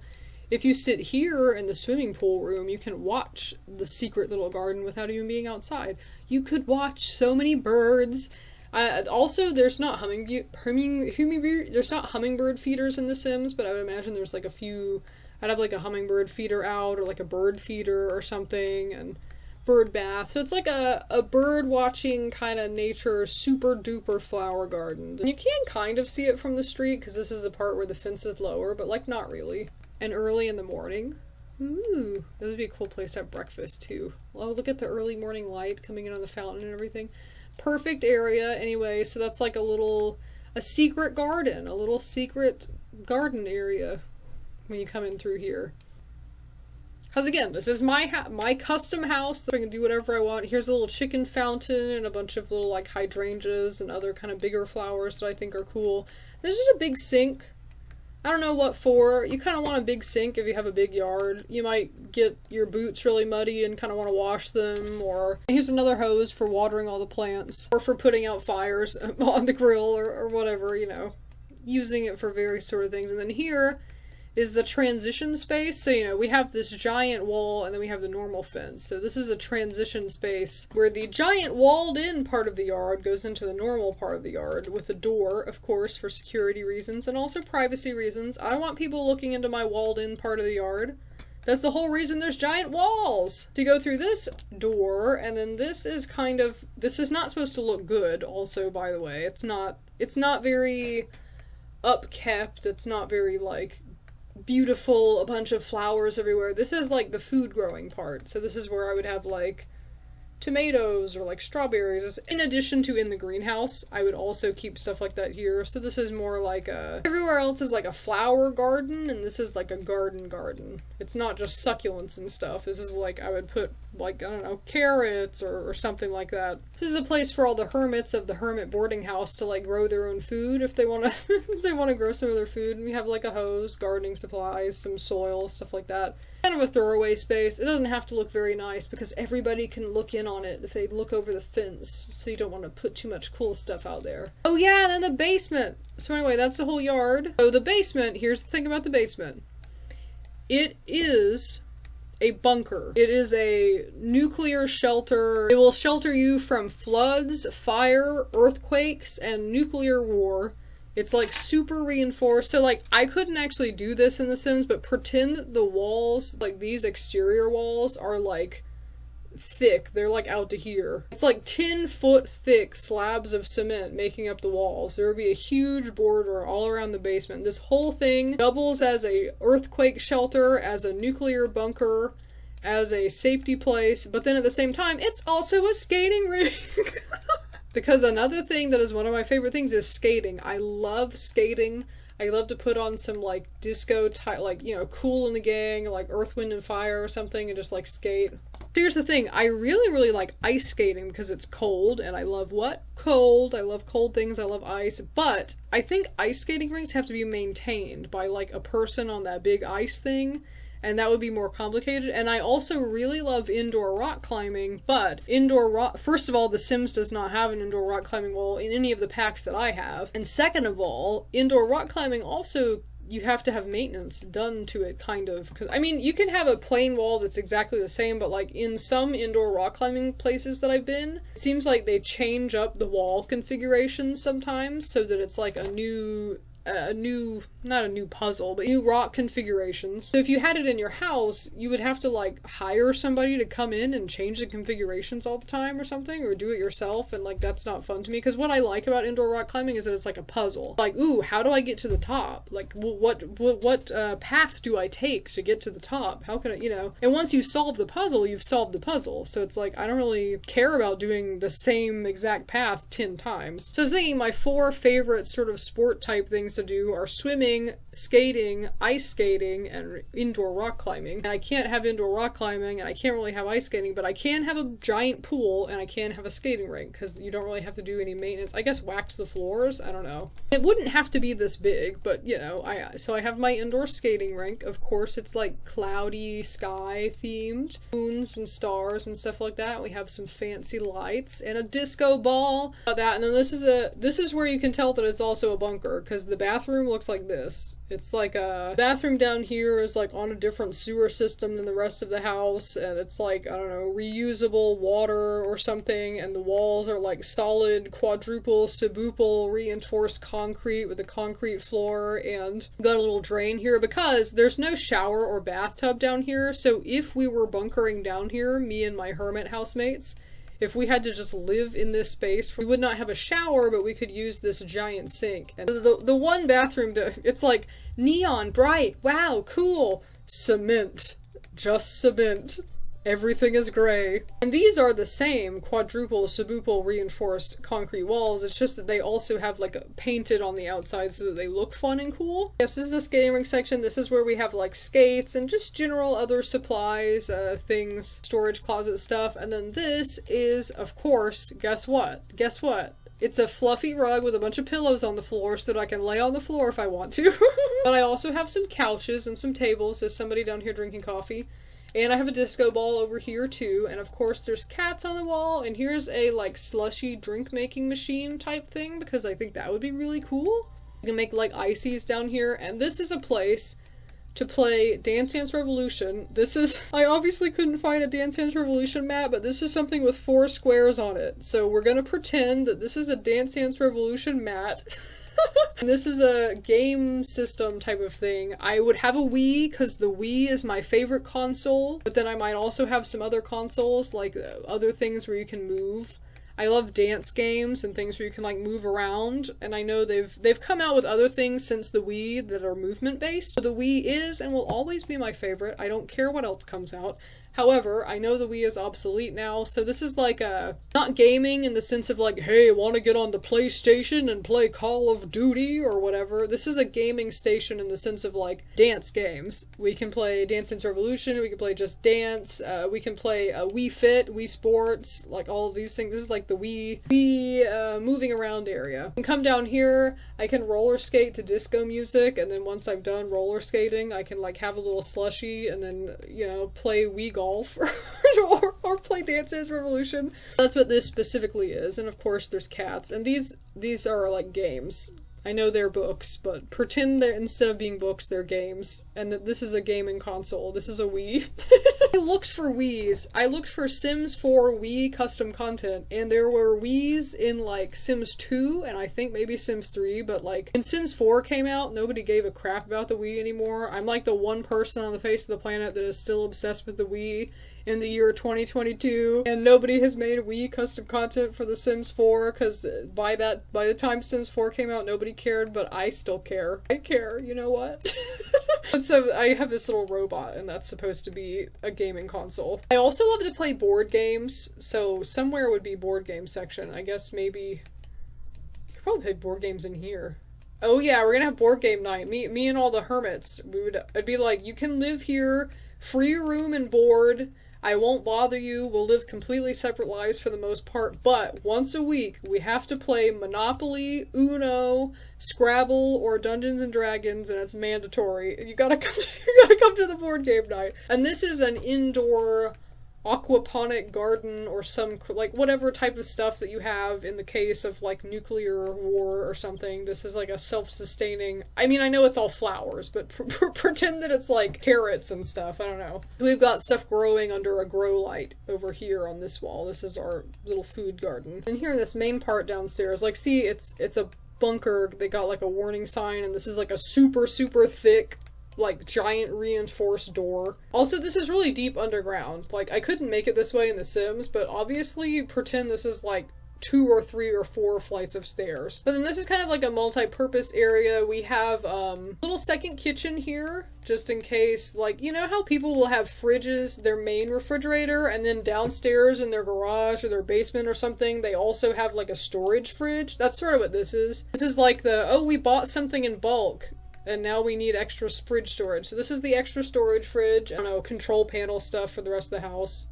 if you sit here in the swimming pool room, you can watch the secret little garden without even being outside. You could watch so many birds. Also, there's not there's not hummingbird feeders in The Sims, but I would imagine there's like a few. I'd have like a hummingbird feeder out, or like a bird feeder or something, and bird bath. So it's like a bird watching kind of nature super duper flower garden. And you can kind of see it from the street, because this is the part where the fence is lower, but like not really. And early in the morning. Ooh, this would be a cool place to have breakfast too. Oh, look at the early morning light coming in on the fountain and everything. Perfect area anyway. So that's like a secret garden, a little secret garden area when you come in through here. Because again, this is my custom house. I can do whatever I want. Here's a little chicken fountain and a bunch of little like hydrangeas and other kind of bigger flowers that I think are cool. There's just a big sink. I don't know what for. You kind of want a big sink if you have a big yard. You might get your boots really muddy and kind of want to wash them. Or here's another hose for watering all the plants. Or for putting out fires on the grill or whatever, you know. Using it for various sort of things. And then here is the transition space. So, you know, we have this giant wall and then we have the normal fence. So this is a transition space where the giant walled in part of the yard goes into the normal part of the yard with a door, of course, for security reasons and also privacy reasons. I don't want people looking into my walled in part of the yard. That's the whole reason there's giant walls. To go through this door, and then this is not supposed to look good also, by the way. It's not very upkept. It's not very, like, beautiful, a bunch of flowers everywhere. This is like the food growing part. So this is where I would have like tomatoes or like strawberries. In addition to in the greenhouse, I would also keep stuff like that here. So this is more like everywhere else is like a flower garden, and this is like a garden. It's not just succulents and stuff. This is like, I would put like, I don't know, carrots or something like that. This is a place for all the hermits of the hermit boarding house to like grow their own food if they want to if they want to grow some of their food. And we have like a hose, gardening supplies, some soil, stuff like that. Kind of a throwaway space. It doesn't have to look very nice because everybody can look in on it if they look over the fence, so you don't want to put too much cool stuff out there. Oh yeah, and then the basement! So anyway, that's the whole yard. So the basement, here's the thing about the basement. It is a bunker. It is a nuclear shelter. It will shelter you from floods, fire, earthquakes, and nuclear war. It's like super reinforced. So like I couldn't actually do this in The Sims, but pretend that the walls, like these exterior walls, are like thick. They're like out to here. It's like 10-foot thick slabs of cement making up the walls. There would be a huge border all around the basement. This whole thing doubles as a earthquake shelter, as a nuclear bunker, as a safety place, but then at the same time, it's also a skating rink. Because another thing that is one of my favorite things is skating. I love skating. I love to put on some like disco type, like, you know, Cool in the Gang, like Earth, Wind and Fire or something, and just like skate. Here's the thing, I really like ice skating because it's cold, and I love what? Cold. I love cold things, I love ice, but I think ice skating rinks have to be maintained by like a person on that big ice thing, and that would be more complicated. And I also really love indoor rock climbing, but indoor rock, first of all, The Sims does not have an indoor rock climbing wall in any of the packs that I have, and second of all, indoor rock climbing also, you have to have maintenance done to it, kind of, because, I mean, you can have a plain wall that's exactly the same, but like in some indoor rock climbing places that I've been, it seems like they change up the wall configurations sometimes so that it's like a new, not a new puzzle, but new rock configurations. So if you had it in your house, you would have to like hire somebody to come in and change the configurations all the time or something, or do it yourself, and like that's not fun to me, because what I like about indoor rock climbing is that it's like a puzzle. Like, ooh, how do I get to the top? Like, what path do I take to get to the top? How can I, you know? And once you solve the puzzle, you've solved the puzzle. So it's like, I don't really care about doing the same exact path 10 times. So I was thinking my 4 favorite sort of sport type things to do are swimming, skating, ice skating, and indoor rock climbing. And I can't have indoor rock climbing, and I can't really have ice skating, but I can have a giant pool, and I can have a skating rink, because you don't really have to do any maintenance. I guess wax the floors? I don't know. It wouldn't have to be this big, but you know, so I have my indoor skating rink. Of course, it's like cloudy sky themed, moons and stars and stuff like that. We have some fancy lights and a disco ball. And then this is where you can tell that it's also a bunker, because the bathroom looks like this. It's like a bathroom down here is like on a different sewer system than the rest of the house, and it's like, I don't know, reusable water or something, and the walls are like solid quadruple subuple reinforced concrete with a concrete floor, and got a little drain here because there's no shower or bathtub down here. So if we were bunkering down here, me and my hermit housemates, if we had to just live in this space, we would not have a shower, but we could use this giant sink. And the one bathroom, it's like neon bright, wow, cool, cement, just cement. Everything is gray. And these are the same quadruple subuple reinforced concrete walls. It's just that they also have like painted on the outside so that they look fun and cool. Yes, this is the skating rink section. This is where we have like skates and just general other supplies, things, storage closet stuff. And then this is, of course, guess what? Guess what? It's a fluffy rug with a bunch of pillows on the floor so that I can lay on the floor if I want to. But I also have some couches and some tables. There's somebody down here drinking coffee. And I have a disco ball over here too, and of course there's cats on the wall, and here's a like slushy drink making machine type thing, because I think that would be really cool. You can make like ices down here, and this is a place to play Dance Dance Revolution. This is, I obviously couldn't find a Dance Dance Revolution map, but this is something with 4 squares on it. So we're gonna pretend that this is a Dance Dance Revolution mat. This is a game system type of thing. I would have a Wii, because the Wii is my favorite console, but then I might also have some other consoles, like other things where you can move. I love dance games and things where you can like move around, and I know they've come out with other things since the Wii that are movement based. So the Wii is and will always be my favorite. I don't care what else comes out. However, I know the Wii is obsolete now, so this is like a, not gaming in the sense of like, hey, want to get on the PlayStation and play Call of Duty or whatever. This is a gaming station in the sense of like dance games. We can play Dance Dance Revolution, we can play Just Dance, we can play Wii Fit, Wii Sports, like all of these things. This is like the Wii moving around area. I can come down here, I can roller skate to disco music, and then once I'm done roller skating, I can like have a little slushie and then, you know, play Wii golf or play Dance Dance Revolution. That's what this specifically is. And of course there's cats, and these are like games. I know they're books, but pretend that instead of being books, they're games. And that this is a gaming console. This is a Wii. I looked for Wiis. I looked for Sims 4 Wii custom content, and there were Wiis in like Sims 2, and I think maybe Sims 3, but like when Sims 4 came out, nobody gave a crap about the Wii anymore. I'm like the one person on the face of the planet that is still obsessed with the Wii in the year 2022, and nobody has made Wii custom content for The Sims 4, because by the time Sims 4 came out, nobody cared, but I still care. I care, you know what? And so I have this little robot, and that's supposed to be a gaming console. I also love to play board games, so somewhere would be board game section. I guess maybe you could probably play board games in here. Oh yeah, we're gonna have board game night. Me and all the hermits. It'd be like, you can live here, free room and board. I won't bother you, we'll live completely separate lives for the most part, but once a week we have to play Monopoly, Uno, Scrabble, or Dungeons and Dragons, and it's mandatory. You gotta come to the board game night. And this is an indoor aquaponic garden or some, like, whatever type of stuff that you have in the case of, like, nuclear war or something. This is, like, a self-sustaining... I mean, I know it's all flowers, but pretend that it's, like, carrots and stuff. I don't know. We've got stuff growing under a grow light over here on this wall. This is our little food garden. And here in this main part downstairs, like, see, it's a bunker. They got, like, a warning sign, and this is, like, a super, super thick, like, giant reinforced door. Also, this is really deep underground. Like, I couldn't make it this way in The Sims, but obviously pretend this is like 2 or 3 or 4 flights of stairs. But then this is kind of like a multi-purpose area. We have a little second kitchen here, just in case, like, you know how people will have fridges, their main refrigerator, and then downstairs in their garage or their basement or something, they also have like a storage fridge? That's sort of what this is. This is like the, oh, we bought something in bulk, and now we need extra fridge storage. So this is the extra storage fridge. I don't know, control panel stuff for the rest of the house.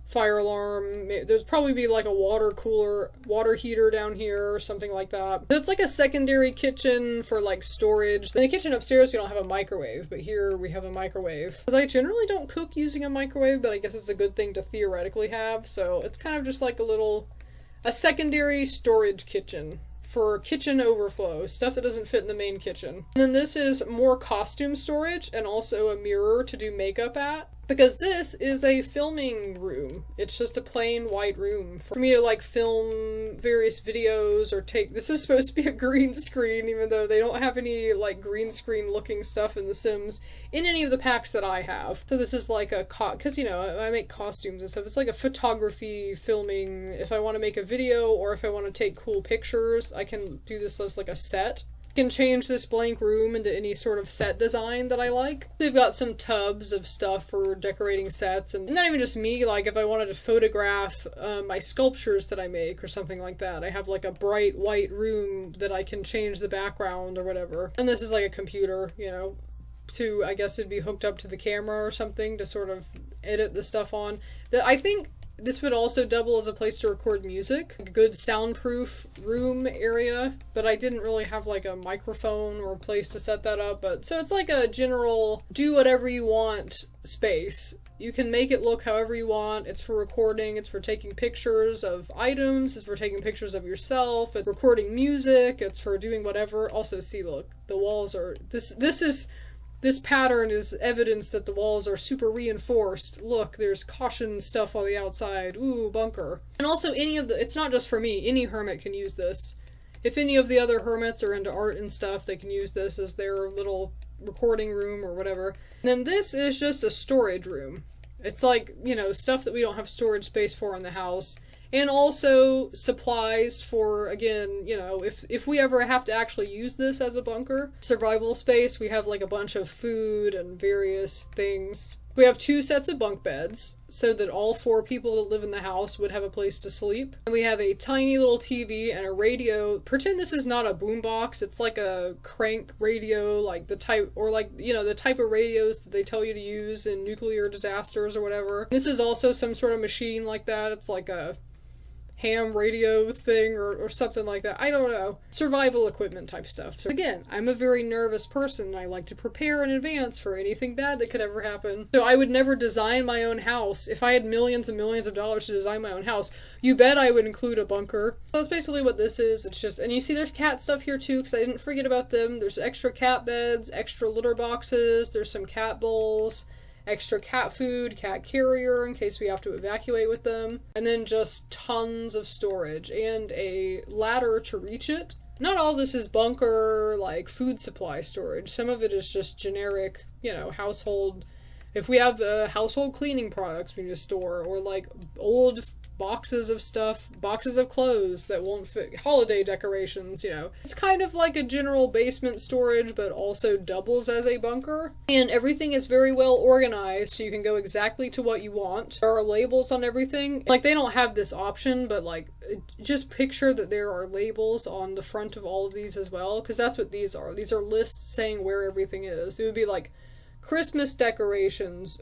Fire alarm. There'd probably be like a water cooler, water heater down here or something like that. So it's like a secondary kitchen for like storage. In the kitchen upstairs we don't have a microwave, but here we have a microwave. Because I generally don't cook using a microwave, but I guess it's a good thing to theoretically have. So it's kind of just like a secondary storage kitchen for kitchen overflow, stuff that doesn't fit in the main kitchen. And then this is more costume storage and also a mirror to do makeup at. Because this is a filming room. It's just a plain white room for me to like film various videos or take... This is supposed to be a green screen, even though they don't have any like green screen looking stuff in The Sims in any of the packs that I have. So this is like a... Because, you know, I make costumes and stuff. It's like a photography filming. If I want to make a video or if I want to take cool pictures, I can do this as like a set. Can change this blank room into any sort of set design that I like. We've got some tubs of stuff for decorating sets, and not even just me, like if I wanted to photograph my sculptures that I make or something like that, I have like a bright white room that I can change the background or whatever. And this is like a computer, you know, to, I guess it'd be hooked up to the camera or something to sort of edit the stuff on. I think this would also double as a place to record music. A good soundproof room area, but I didn't really have like a microphone or a place to set that up. But so it's like a general do whatever you want space. You can make it look however you want. It's for recording, it's for taking pictures of items, it's for taking pictures of yourself, it's recording music, it's for doing whatever. Also, see, look, the walls are... This pattern is evidence that the walls are super reinforced. Look, there's caution stuff on the outside. Ooh, bunker. And also it's not just for me, any hermit can use this. If any of the other hermits are into art and stuff, they can use this as their little recording room or whatever. And then this is just a storage room. It's like, you know, stuff that we don't have storage space for in the house. And also supplies for, again, you know, if we ever have to actually use this as a bunker. Survival space, we have like a bunch of food and various things. We have 2 sets of bunk beds. so that all 4 people that live in the house would have a place to sleep. And we have a tiny little TV and a radio. Pretend this is not a boombox. It's like a crank radio, like the type, or like, you know, the type of radios that they tell you to use in nuclear disasters or whatever. This is also some sort of machine like that. It's like a ham radio thing or something like that. I don't know. Survival equipment type stuff. So again, I'm a very nervous person and I like to prepare in advance for anything bad that could ever happen. So I would never design my own house. If I had millions and millions of dollars to design my own house, you bet I would include a bunker. So that's basically what this is. It's just, and you see there's cat stuff here too, because I didn't forget about them. There's extra cat beds, extra litter boxes, there's some cat bowls, extra cat food, cat carrier in case we have to evacuate with them, and then just tons of storage and a ladder to reach it. Not all this is bunker, like food supply storage. Some of it is just generic, you know, household. If we have household cleaning products we need to store, or like old boxes of stuff, boxes of clothes that won't fit, holiday decorations, you know. It's kind of like a general basement storage, but also doubles as a bunker. And everything is very well organized, so you can go exactly to what you want. There are labels on everything. Like, they don't have this option, but like, just picture that there are labels on the front of all of these as well, because that's what these are. These are lists saying where everything is. It would be like Christmas decorations,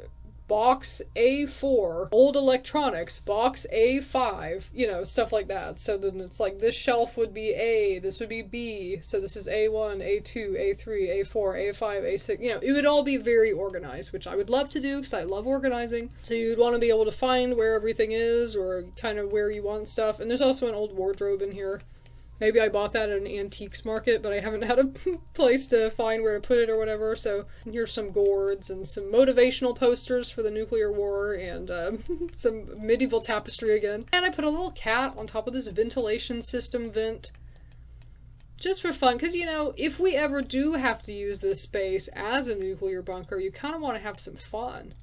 box A4, old electronics, box A5, you know, stuff like that. So then it's like this shelf would be A, this would be B, so this is A1, A2, A3, A4, A5, A6, you know, it would all be very organized, which I would love to do because I love organizing. So you'd want to be able to find where everything is or kind of where you want stuff. And there's also an old wardrobe in here. Maybe I bought that at an antiques market, but I haven't had a place to find where to put it or whatever. So here's some gourds and some motivational posters for the nuclear war and some medieval tapestry again. And I put a little cat on top of this ventilation system vent. Just for fun, because, you know, if we ever do have to use this space as a nuclear bunker, you kind of want to have some fun.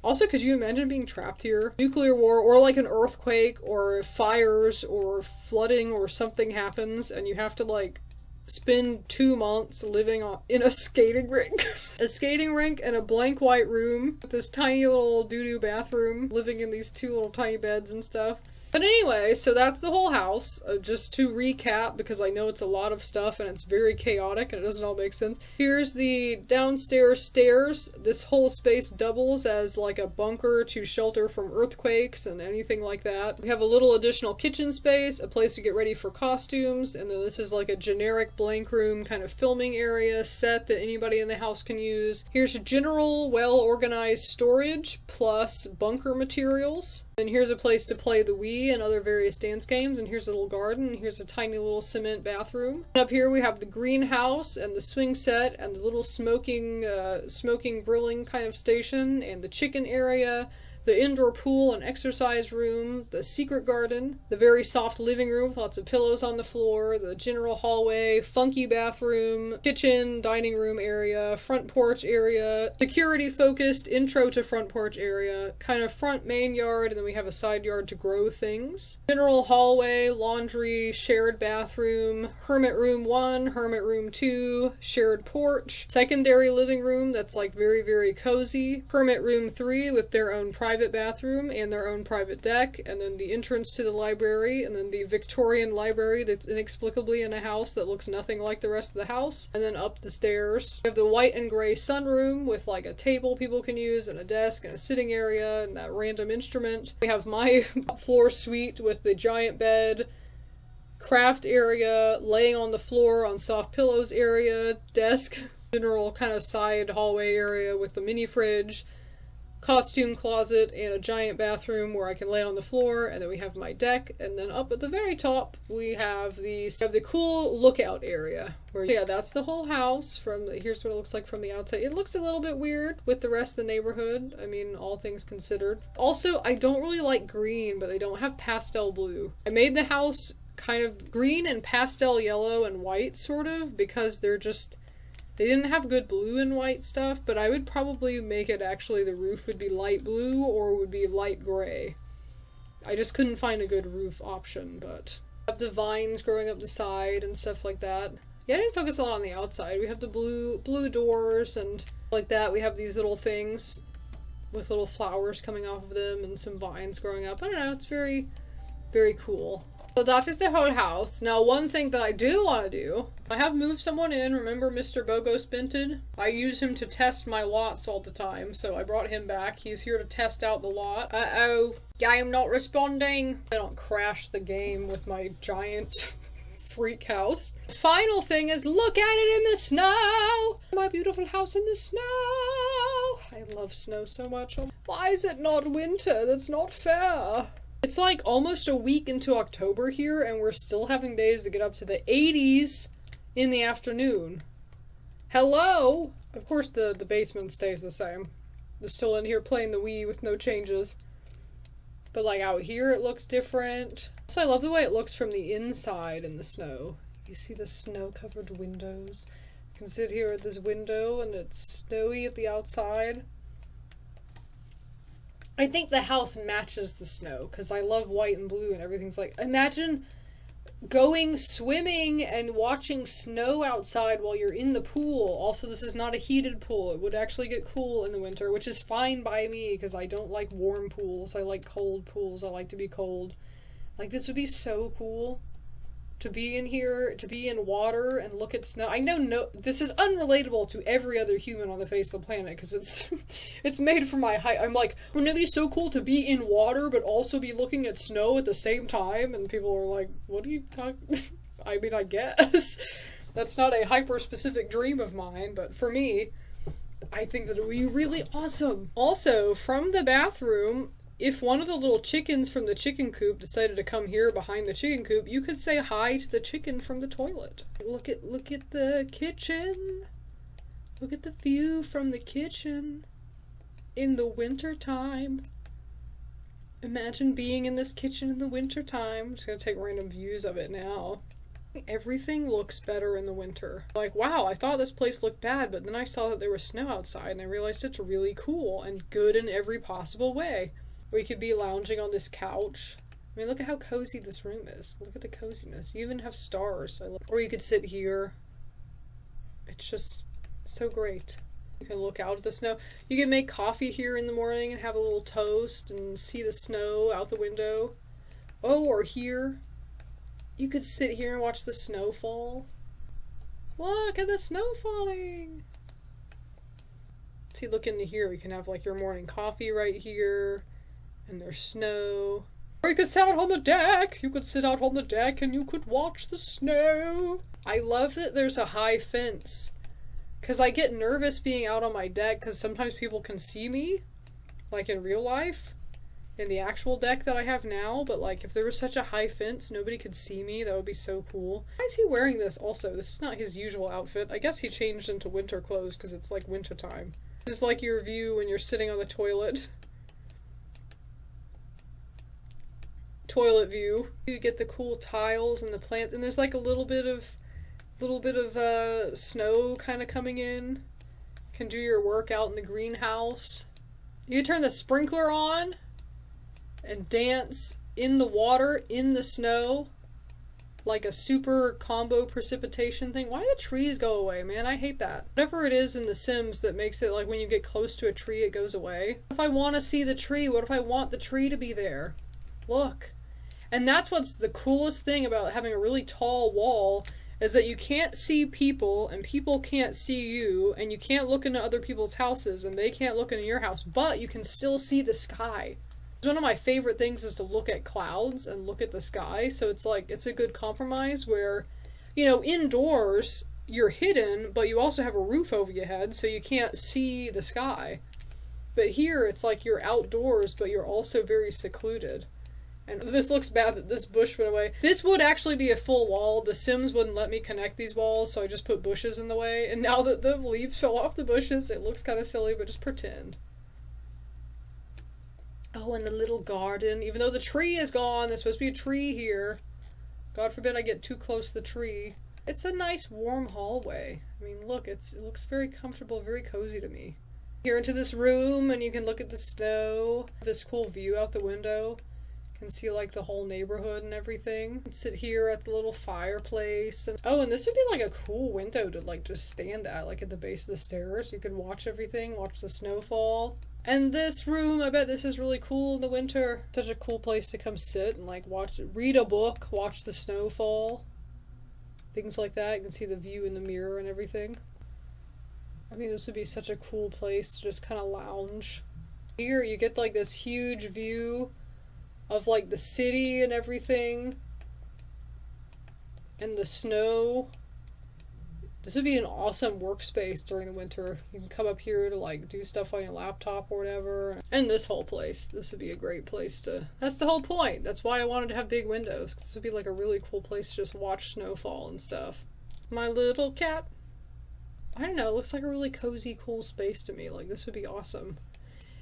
Also, could you imagine being trapped here? Nuclear war, or like an earthquake, or fires, or flooding, or something happens, and you have to, like, spend 2 months living in a skating rink. A skating rink and a blank white room, with this tiny little doo-doo bathroom, living in these 2 little tiny beds and stuff. But anyway, so that's the whole house. Just to recap, because I know it's a lot of stuff and it's very chaotic and it doesn't all make sense. Here's the downstairs stairs. This whole space doubles as like a bunker to shelter from earthquakes and anything like that. We have a little additional kitchen space, a place to get ready for costumes, and then this is like a generic blank room kind of filming area set that anybody in the house can use. Here's general well-organized storage plus bunker materials. And here's a place to play the Wii and other various dance games, and here's a little garden, and here's a tiny little cement bathroom. And up here we have the greenhouse, and the swing set, and the little smoking grilling kind of station, and the chicken area, the indoor pool and exercise room, the secret garden, the very soft living room with lots of pillows on the floor, the general hallway, funky bathroom, kitchen, dining room area, front porch area, security focused intro to front porch area, kind of front main yard, and then we have a side yard to grow things. General hallway, laundry, shared bathroom, Hermit Room 1, Hermit Room 2, shared porch, secondary living room that's like very, very cozy, Hermit Room 3 with their own private bathroom and their own private deck, and then the entrance to the library, and then the Victorian library that's inexplicably in a house that looks nothing like the rest of the house, and then up the stairs. We have the white and gray sunroom with like a table people can use and a desk and a sitting area and that random instrument. We have my floor suite with the giant bed, craft area, laying on the floor on soft pillows area, desk, general kind of side hallway area with the mini fridge, costume closet, and a giant bathroom where I can lay on the floor, and then we have my deck, and then up at the very top we have the cool lookout area where, yeah, that's the whole house. Here's what it looks like from the outside. It looks a little bit weird with the rest of the neighborhood, I mean, all things considered. Also, I don't really like green, but they don't have pastel blue. I made the house kind of green and pastel yellow and white, sort of, because they didn't have good blue and white stuff, but I would probably make it actually the roof would be light blue or would be light gray. I just couldn't find a good roof option, but we have the vines growing up the side and stuff like that. Yeah, I didn't focus a lot on the outside. We have the blue doors and like that. We have these little things. with little flowers coming off of them and some vines growing up. I don't know, it's very, very cool. So that is the whole house. Now, one thing that I do want to do, I have moved someone in. Remember Mr. Bogo Spinted? I use him to test my lots all the time, so I brought him back. He's here to test out the lot. Uh-oh. Game not responding. I don't crash the game with my giant freak house. The final thing is, look at it in the snow! My beautiful house in the snow! I love snow so much. Why is it not winter? That's not fair. It's like almost a week into October here, and we're still having days that get up to the 80s in the afternoon. Hello? Of course the basement stays the same. They're still in here playing the Wii with no changes. But like out here it looks different. So I love the way it looks from the inside in the snow. You see the snow-covered windows. You can sit here at this window and it's snowy at the outside. I think the house matches the snow, because I love white and blue and everything's like... Imagine going swimming and watching snow outside while you're in the pool. Also, this is not a heated pool. It would actually get cool in the winter, which is fine by me, because I don't like warm pools. I like cold pools. I like to be cold. Like, this would be so cool. To be in here, to be in water and look at snow. I know this is unrelatable to every other human on the face of the planet because it's made for my height. I'm like, wouldn't it be so cool to be in water but also be looking at snow at the same time? And people are like, what are you talking? I mean, I guess. That's not a hyper-specific dream of mine, but for me, I think that it would be really awesome. Also, from the bathroom, if one of the little chickens from the chicken coop decided to come here behind the chicken coop, you could say hi to the chicken from the toilet. Look at the kitchen. Look at the view from the kitchen in the winter time. Imagine being in this kitchen in the winter time. I'm just gonna take random views of it now. Everything looks better in the winter. Like, wow, I thought this place looked bad, but then I saw that there was snow outside and I realized it's really cool and good in every possible way. We could be lounging on this couch. I mean, look at how cozy this room is. Look at the coziness. You even have stars. Or you could sit here. It's just so great. You can look out at the snow. You can make coffee here in the morning and have a little toast and see the snow out the window. Oh, or here. You could sit here and watch the snow fall. Look at the snow falling. See, look into here. You can have like your morning coffee right here. And there's snow. Or you could sit out on the deck. You could sit out on the deck and you could watch the snow. I love that there's a high fence. Because I get nervous being out on my deck because sometimes people can see me. Like in real life. In the actual deck that I have now. But like if there was such a high fence, nobody could see me. That would be so cool. Why is he wearing this also? This is not his usual outfit. I guess he changed into winter clothes because it's like winter time. This is like your view when you're sitting on the toilet. Toilet view. You get the cool tiles and the plants, and there's like a little bit of snow kind of coming in. Can do your work out in the greenhouse. You can turn the sprinkler on and dance in the water, in the snow, like a super combo precipitation thing. Why do the trees go away, man? I hate that. Whatever it is in The Sims that makes it like when you get close to a tree, it goes away. What if I want to see the tree? What if I want the tree to be there? Look. And that's what's the coolest thing about having a really tall wall, is that you can't see people, and people can't see you, and you can't look into other people's houses, and they can't look into your house, but you can still see the sky. One of my favorite things is to look at clouds and look at the sky, so it's like, it's a good compromise where, you know, indoors, you're hidden, but you also have a roof over your head, so you can't see the sky. But here, it's like you're outdoors, but you're also very secluded. And this looks bad that this bush went away. This would actually be a full wall. The Sims wouldn't let me connect these walls, so I just put bushes in the way. And now that the leaves fell off the bushes, it looks kind of silly, but just pretend. Oh, and the little garden. Even though the tree is gone, there's supposed to be a tree here. God forbid I get too close to the tree. It's a nice warm hallway. I mean, look, it looks very comfortable, very cozy to me. Here into this room, and you can look at the snow. This cool view out the window. Can see like the whole neighborhood and everything. Sit here at the little fireplace. And oh, and this would be like a cool window to like just stand at, like at the base of the stairs. You could watch everything, watch the snowfall. And this room, I bet this is really cool in the winter. Such a cool place to come sit and like read a book, watch the snow fall. Things like that. You can see the view in the mirror and everything. I mean, this would be such a cool place to just kind of lounge. Here you get like this huge view of like the city and everything. And the snow. This would be an awesome workspace during the winter. You can come up here to like do stuff on your laptop or whatever. And this whole place. This would be a great place to... That's the whole point. That's why I wanted to have big windows. 'Cause this would be like a really cool place to just watch snowfall and stuff. My little cat. I don't know. It looks like a really cozy, cool space to me. Like, this would be awesome.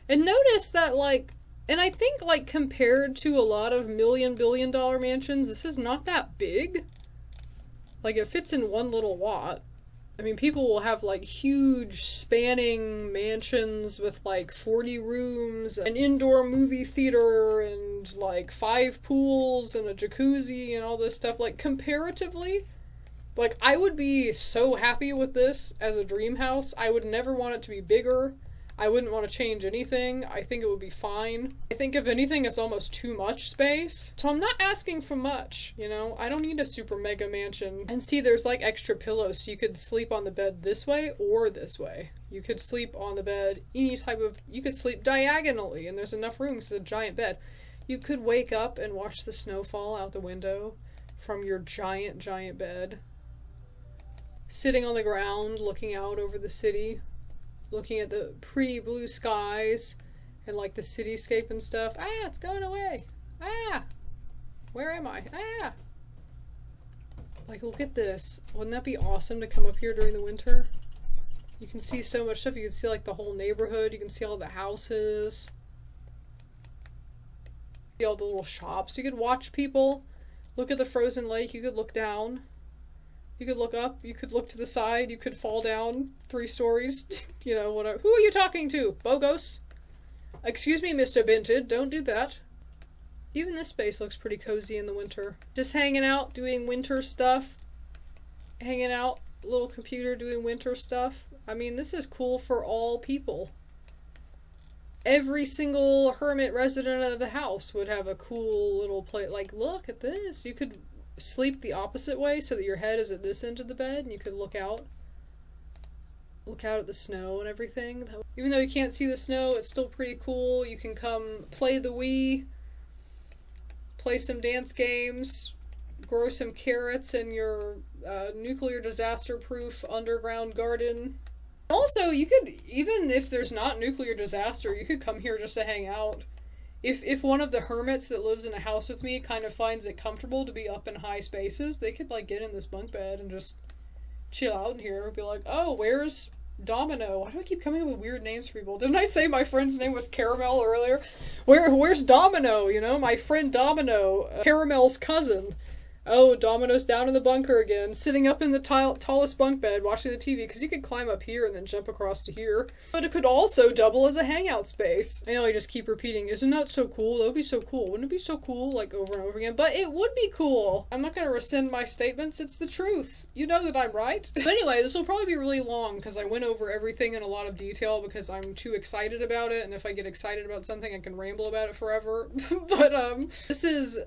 And notice that like... And I think like compared to a lot of billion-dollar mansions, this is not that big. Like, it fits in one little lot. I mean, people will have, like, huge spanning mansions with, like, 40 rooms, an indoor movie theater, and, like, 5 pools, and a jacuzzi, and all this stuff. Like, comparatively, like, I would be so happy with this as a dream house. I would never want it to be bigger. I wouldn't want to change anything. I think it would be fine. I think if anything, it's almost too much space. So I'm not asking for much, you know? I don't need a super mega mansion. And see, there's like extra pillows, so you could sleep on the bed this way or this way. You could sleep on the bed any type of... You could sleep diagonally, and there's enough room because it's a giant bed. You could wake up and watch the snowfall out the window from your giant, giant bed. Sitting on the ground, looking out over the city. Looking at the pretty blue skies and like the cityscape and stuff. Ah, it's going away. Ah, where am I? Ah. Like, look at this. Wouldn't that be awesome to come up here during the winter? You can see so much stuff. You can see like the whole neighborhood. You can see all the houses. See all the little shops. You could watch people. Look at the frozen lake. You could look down. You could look up, you could look to the side, you could fall down 3 stories, you know, whatever. Who are you talking to? Bogos? Excuse me, Mr. Binted, don't do that. Even this space looks pretty cozy in the winter. Just hanging out, doing winter stuff. Hanging out, little computer doing winter stuff. I mean, this is cool for all people. Every single hermit resident of the house would have a cool little place. Like, look at this. You could sleep the opposite way so that your head is at this end of the bed and you could look out at the snow and everything. Even though you can't see the snow, it's still pretty cool. You can come play the Wii, play some dance games, grow some carrots in your nuclear disaster proof underground garden. Also, you could, even if there's not nuclear disaster, you could come here just to hang out. If one of the hermits that lives in a house with me kind of finds it comfortable to be up in high spaces, they could, like, get in this bunk bed and just chill out in here and be like, oh, where's Domino? Why do I keep coming up with weird names for people? Didn't I say my friend's name was Caramel earlier? Where's Domino? You know, my friend Domino, Caramel's cousin. Oh, Domino's down in the bunker again, sitting up in the tallest bunk bed watching the TV, because you could climb up here and then jump across to here. But it could also double as a hangout space. I know I just keep repeating, isn't that so cool? That would be so cool. Wouldn't it be so cool? Like, over and over again. But it would be cool. I'm not going to rescind my statements. It's the truth. You know that I'm right. But anyway, this will probably be really long, because I went over everything in a lot of detail, because I'm too excited about it, and if I get excited about something, I can ramble about it forever. But, this is...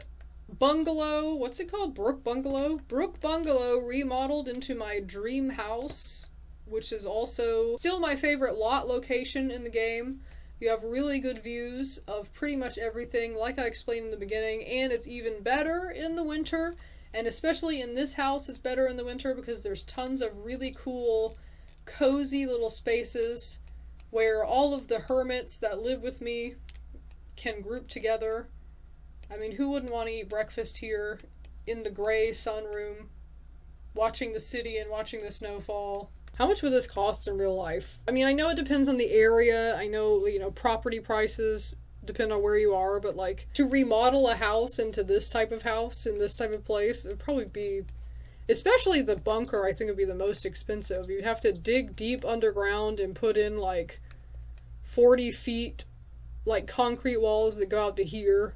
Bungalow, what's it called? Brook Bungalo? Brook Bungalo remodeled into my dream house, which is also still my favorite lot location in the game. You have really good views of pretty much everything, like I explained in the beginning, and it's even better in the winter, and especially in this house it's better in the winter because there's tons of really cool, cozy little spaces where all of the hermits that live with me can group together. I mean, who wouldn't want to eat breakfast here in the gray sunroom, watching the city and watching the snowfall? How much would this cost in real life? I mean, I know it depends on the area. I know, you know, property prices depend on where you are, but like to remodel a house into this type of house in this type of place, it would probably be, especially the bunker, I think would be the most expensive. You'd have to dig deep underground and put in like 40 feet, like concrete walls that go out to here.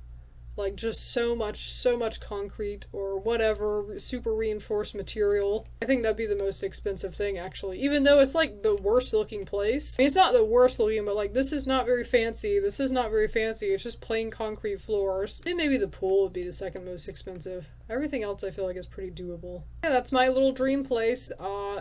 Like, just so much concrete or whatever, super reinforced material. I think that'd be the most expensive thing, actually. Even though it's, like, the worst looking place. I mean, it's not the worst looking, but, like, this is not very fancy. This is not very fancy. It's just plain concrete floors. And maybe the pool would be the second most expensive. Everything else I feel like is pretty doable. Yeah, that's my little dream place.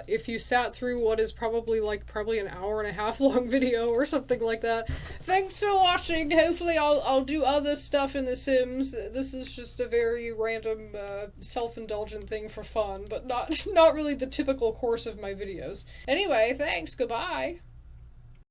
If you sat through what is probably an hour and a half long video or something like that, thanks for watching. Hopefully I'll do other stuff in The Sims. This is just a very random, self-indulgent thing for fun, but not really the typical course of my videos. Anyway, thanks, goodbye!